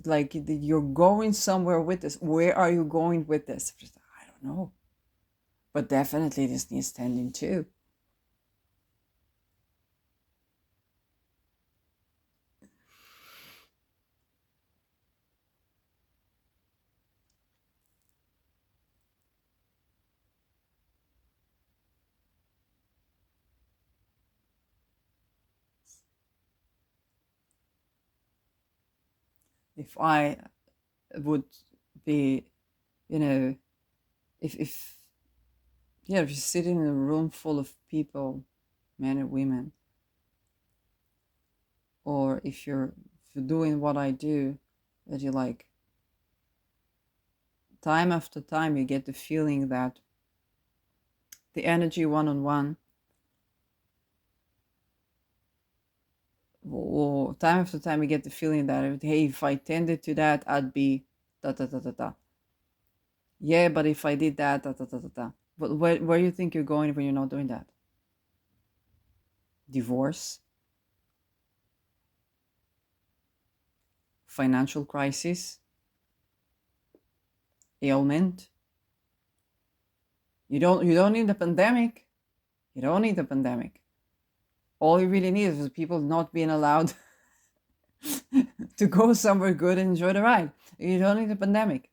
like, you're going somewhere with this. Where are you going with this? I don't know, but definitely this needs tending to. If I would be, you know, if yeah, if you're sitting in a room full of people, men and women, or if you're doing what I do, that you like, time after time you get the feeling that the energy one-on-one, or time after time you get the feeling that, hey, if I tended to that, I'd be da da da da da. Yeah, but if I did that, da da da da da. But where do you think you're going when you're not doing that? Divorce, financial crisis, ailment. You don't need a pandemic. You don't need a pandemic. All you really need is people not being allowed to go somewhere good and enjoy the ride. You don't need a pandemic.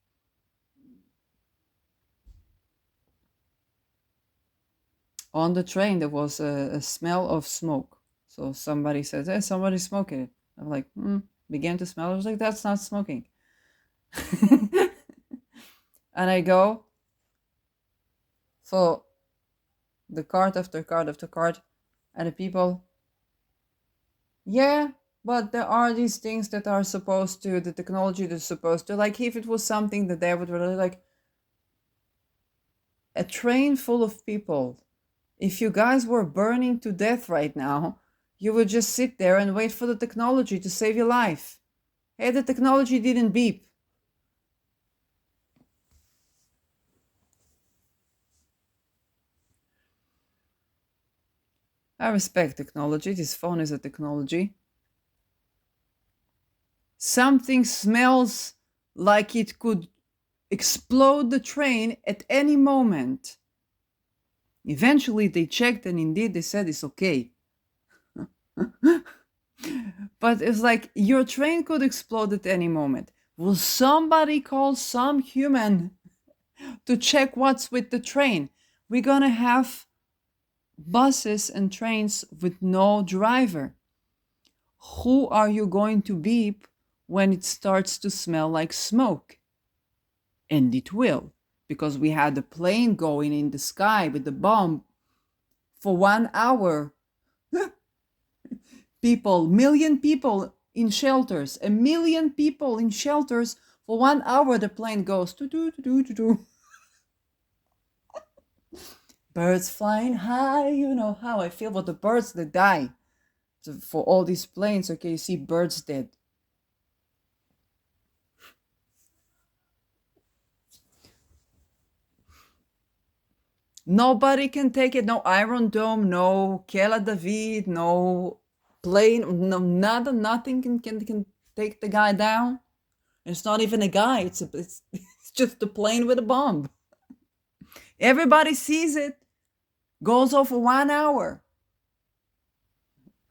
On the train, there was a smell of smoke. So somebody says, hey, somebody's smoking it. I'm like, began to smell. I was like, that's not smoking. And I go for the cart after cart after cart, and the people, yeah, but there are these things that are supposed to, the technology that's supposed to, like if it was something that they would really like, a train full of people, if you guys were burning to death right now, you would just sit there and wait for the technology to save your life. Hey, the technology didn't beep. I respect technology. This phone is a technology. Something smells like it could explode the train at any moment. Eventually, they checked, and indeed, they said it's okay. But it's like your train could explode at any moment. Will somebody call some human to check what's with the train? We're gonna have buses and trains with no driver. Who are you going to beep when it starts to smell like smoke? And it will, because we had a plane going in the sky with the bomb for 1 hour. Million people in shelters, 1 million people in shelters for 1 hour. The plane goes to do. Birds flying high, you know how I feel about the birds that die. So for all these planes, okay, you see birds dead. Nobody can take it. No Iron Dome, no Kela David, no plane, no nada, nothing can take the guy down. It's not even a guy. It's just a plane with a bomb. Everybody sees it. Goes over 1 hour.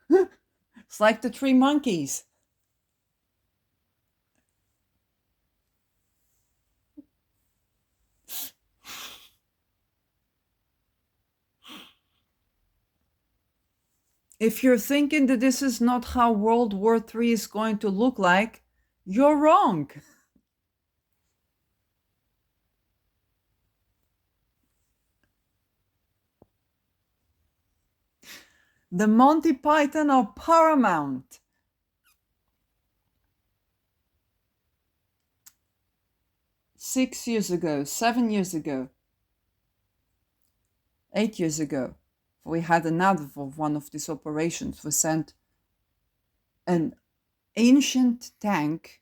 It's like the Three Monkeys. If you're thinking that this is not how World War III is going to look like, you're wrong. The Monty Python are paramount. Six years ago, 7 years ago, 8 years ago, we had another of one of these operations. We sent an ancient tank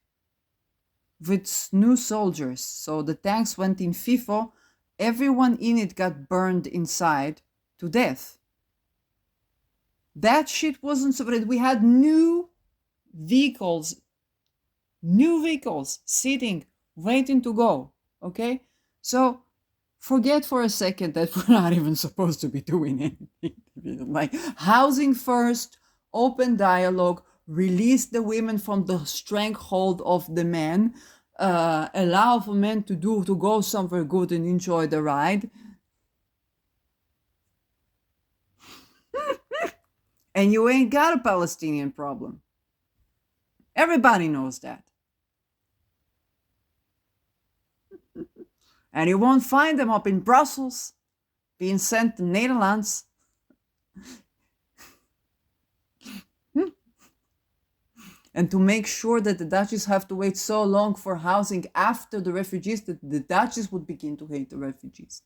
with new soldiers. So the tanks went in FIFO. Everyone in it got burned inside to death. That shit wasn't separated. We had new vehicles sitting, waiting to go. Okay? So forget for a second that we're not even supposed to be doing anything. Like housing first, open dialogue, release the women from the stranglehold of the men, allow for men to go somewhere good and enjoy the ride. And you ain't got a Palestinian problem. Everybody knows that. And you won't find them up in Brussels, being sent to Netherlands. And to make sure that the Dutchies have to wait so long for housing after the refugees, that the Dutchies would begin to hate the refugees.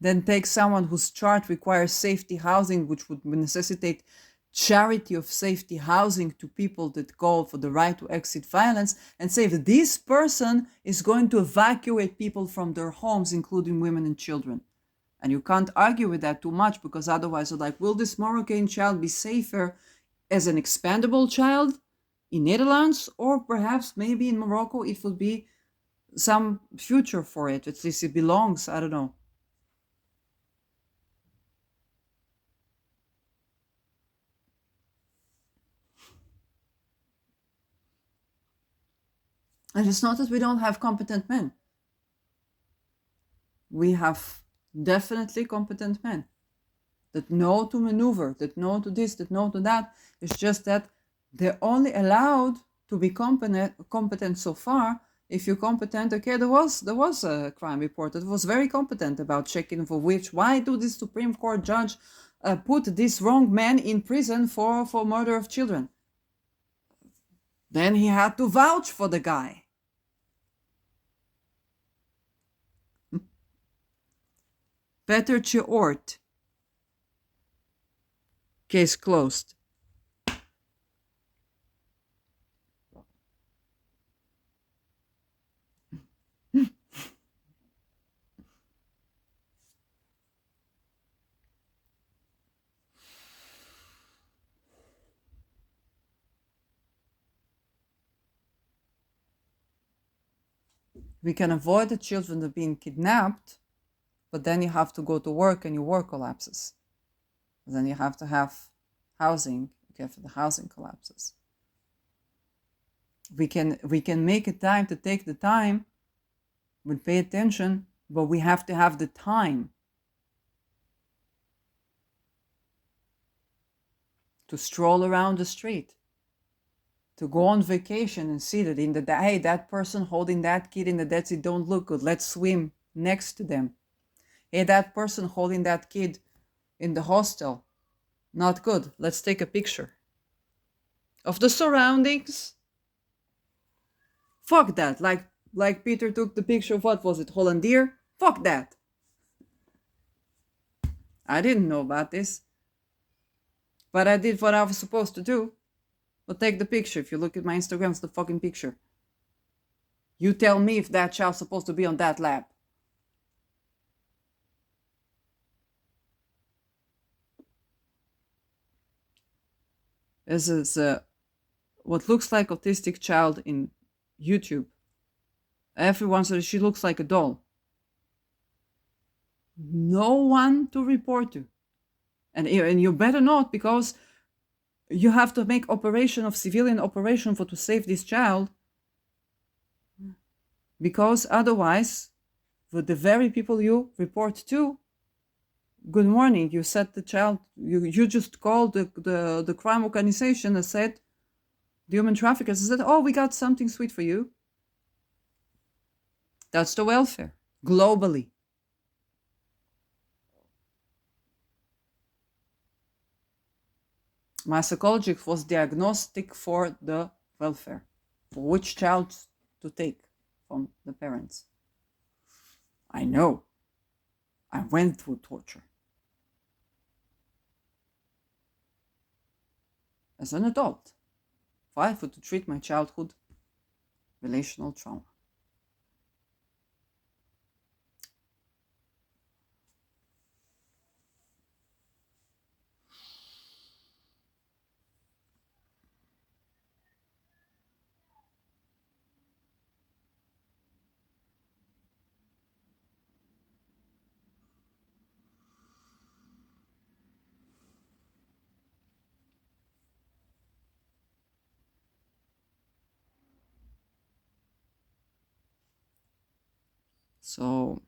Then take someone whose chart requires safety housing, which would necessitate charity of safety housing to people that call for the right to exit violence, and say that this person is going to evacuate people from their homes, including women and children. And you can't argue with that too much, because otherwise you're like, will this Moroccan child be safer as an expendable child in Netherlands, or perhaps maybe in Morocco it would be some future for it. At least it belongs. I don't know. And it's not that we don't have competent men. We have definitely competent men that know to maneuver, that know to this, that know to that. It's just that they're only allowed to be competent so far. If you're competent, okay, there was a crime report that was very competent about checking for why do this Supreme Court judge put this wrong man in prison for murder of children. Then he had to vouch for the guy. Petertje Oort. Case closed. We can avoid the children of being kidnapped, but then you have to go to work and your work collapses. Then you have to have housing. Okay, for the housing collapses. We can make a time to take the time, we pay attention, but we have to have the time to stroll around the street, to go on vacation and see that in the hey, that person holding that kid in the dead sea don't look good. Let's swim next to them. Hey, that person holding that kid in the hostel, not good. Let's take a picture of the surroundings. Fuck that. Like Peter took the picture of, what was it, Hollandier? Fuck that. I didn't know about this. But I did what I was supposed to do. But take the picture. If you look at my Instagram, it's the fucking picture. You tell me if that child's supposed to be on that lap. This is what looks like autistic child in YouTube. Everyone says she looks like a doll. No one to report to. And you better not, because you have to make civilian operation to save this child. Because otherwise, for the very people you report to, good morning, you said the child, you just called the crime organization and said, the human traffickers said, oh, we got something sweet for you. That's the welfare, globally. My psychologist was diagnostic for the welfare, for which child to take from the parents. I know. I went through torture. As an adult, fight to treat my childhood relational trauma. So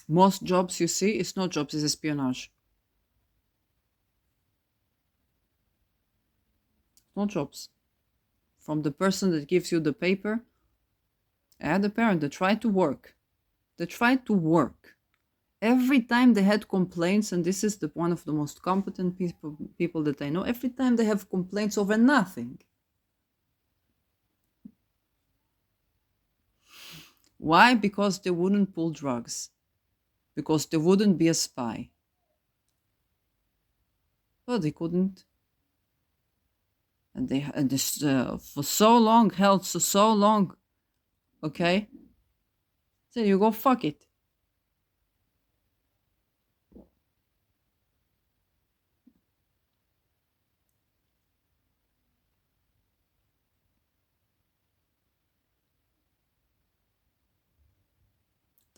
most jobs you see, it's not jobs, it's espionage. Not jobs. From the person that gives you the paper and the parent that try to work. They try to work. Every time they had complaints, and this is one of the most competent people that I know, every time they have complaints over nothing. Why? Because they wouldn't pull drugs. Because they wouldn't be a spy. But they couldn't. And this for so long, held so long. Okay? So you go fuck it.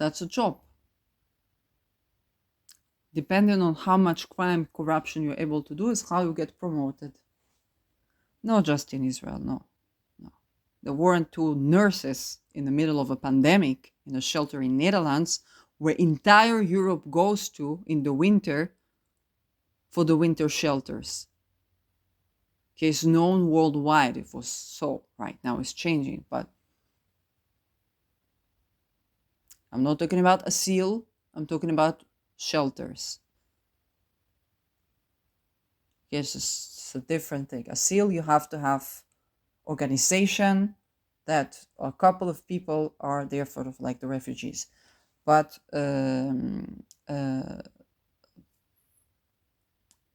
That's a job. Depending on how much crime, corruption you're able to do is how you get promoted. Not just in Israel, no. There weren't two nurses in the middle of a pandemic in a shelter in Netherlands where entire Europe goes to in the winter for the winter shelters. Okay, it's known worldwide. It was so. Right now it's changing, but I'm not talking about asylum. I'm talking about shelters. Yes, it's a different thing. Asylum, you have to have organization that a couple of people are there for like the refugees. But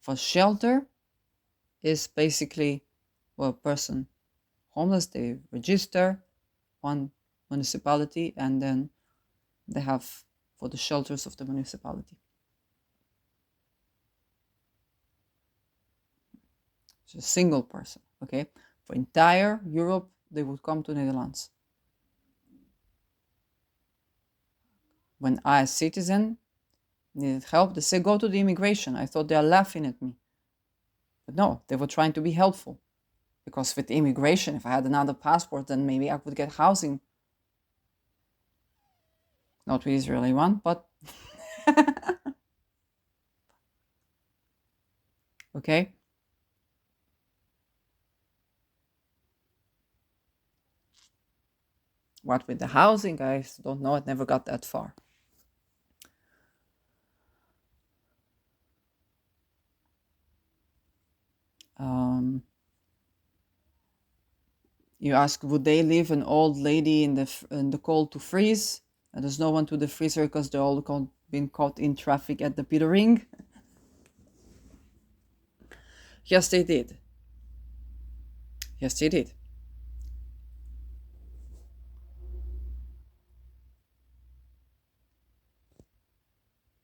for shelter is basically, well, a person homeless, they register one municipality and then they have for the shelters of the municipality. It's a single person, okay? For entire Europe, they would come to Netherlands. When I, as citizen, needed help, they say, go to the immigration. I thought they are laughing at me. But no, they were trying to be helpful. Because with immigration, if I had another passport, then maybe I would get housing. Not with Israeli one, but okay. What with the housing, I don't know. It never got that far. You ask, would they leave an old lady in the cold to freeze? And there's no one to the freezer because they're all been caught in traffic at the Peter Ring. Yes, they did. Yes, they did.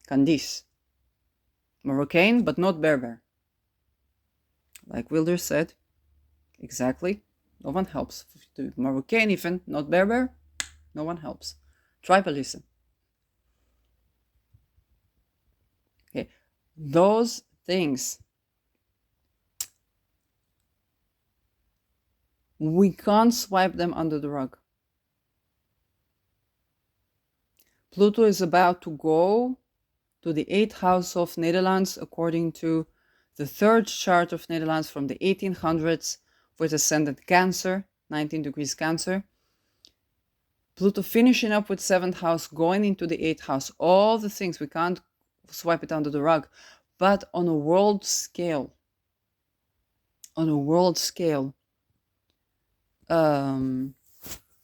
Candice. Moroccan, but not Berber. Like Wilder said, exactly. No one helps. To Moroccan even, not Berber, no one helps. Tribalism. Okay, those things we can't swipe them under the rug. Pluto is about to go to the 8th house of Netherlands according to the 3rd chart of Netherlands from the 1800s with ascendant Cancer, 19 degrees Cancer. Pluto finishing up with 7th house, going into the 8th house. All the things, we can't swipe it under the rug. But on a world scale,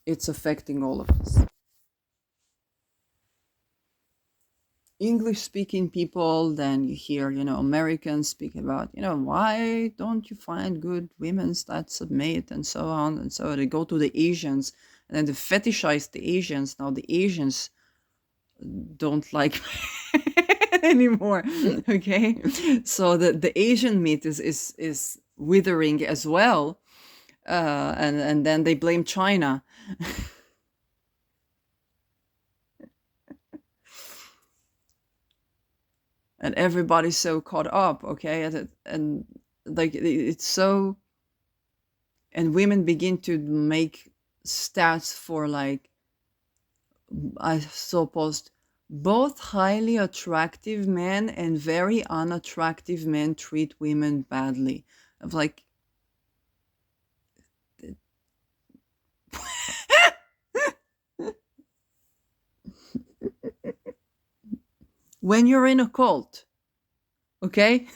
it's affecting all of us. English-speaking people, then you hear, Americans speak about, why don't you find good women that submit and so on. And so they go to the Asians and then they fetishize the Asians. Now the Asians don't like anymore. Okay. So the Asian meat is withering as well. And then they blame China. And everybody's so caught up, okay? And like it's so, and women begin to make stats for like, I saw post, both highly attractive men and very unattractive men treat women badly. I'm like, when you're in a cult, okay?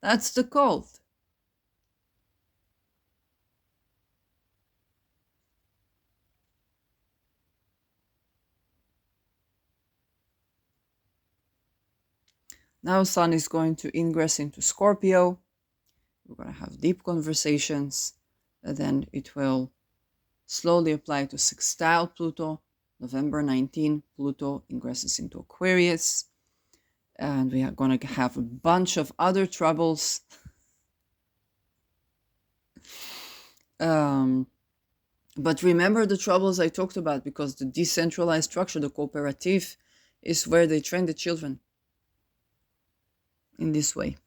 That's the cult. Now Sun is going to ingress into Scorpio. We're going to have deep conversations, and then it will slowly apply to sextile Pluto. November 19, Pluto ingresses into Aquarius. And we are going to have a bunch of other troubles. But remember the troubles I talked about, because the decentralized structure, the cooperative, is where they train the children in this way.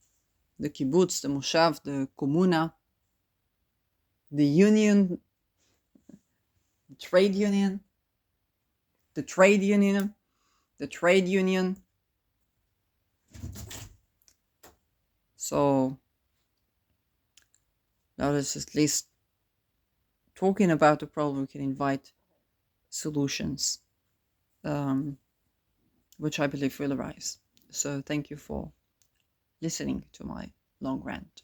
The kibbutz, the moshav, the komuna, the union, the trade union, the trade union, the trade union. So now let's at least talking about the problem, we can invite solutions, which I believe will arise. So thank you for listening to my long rant.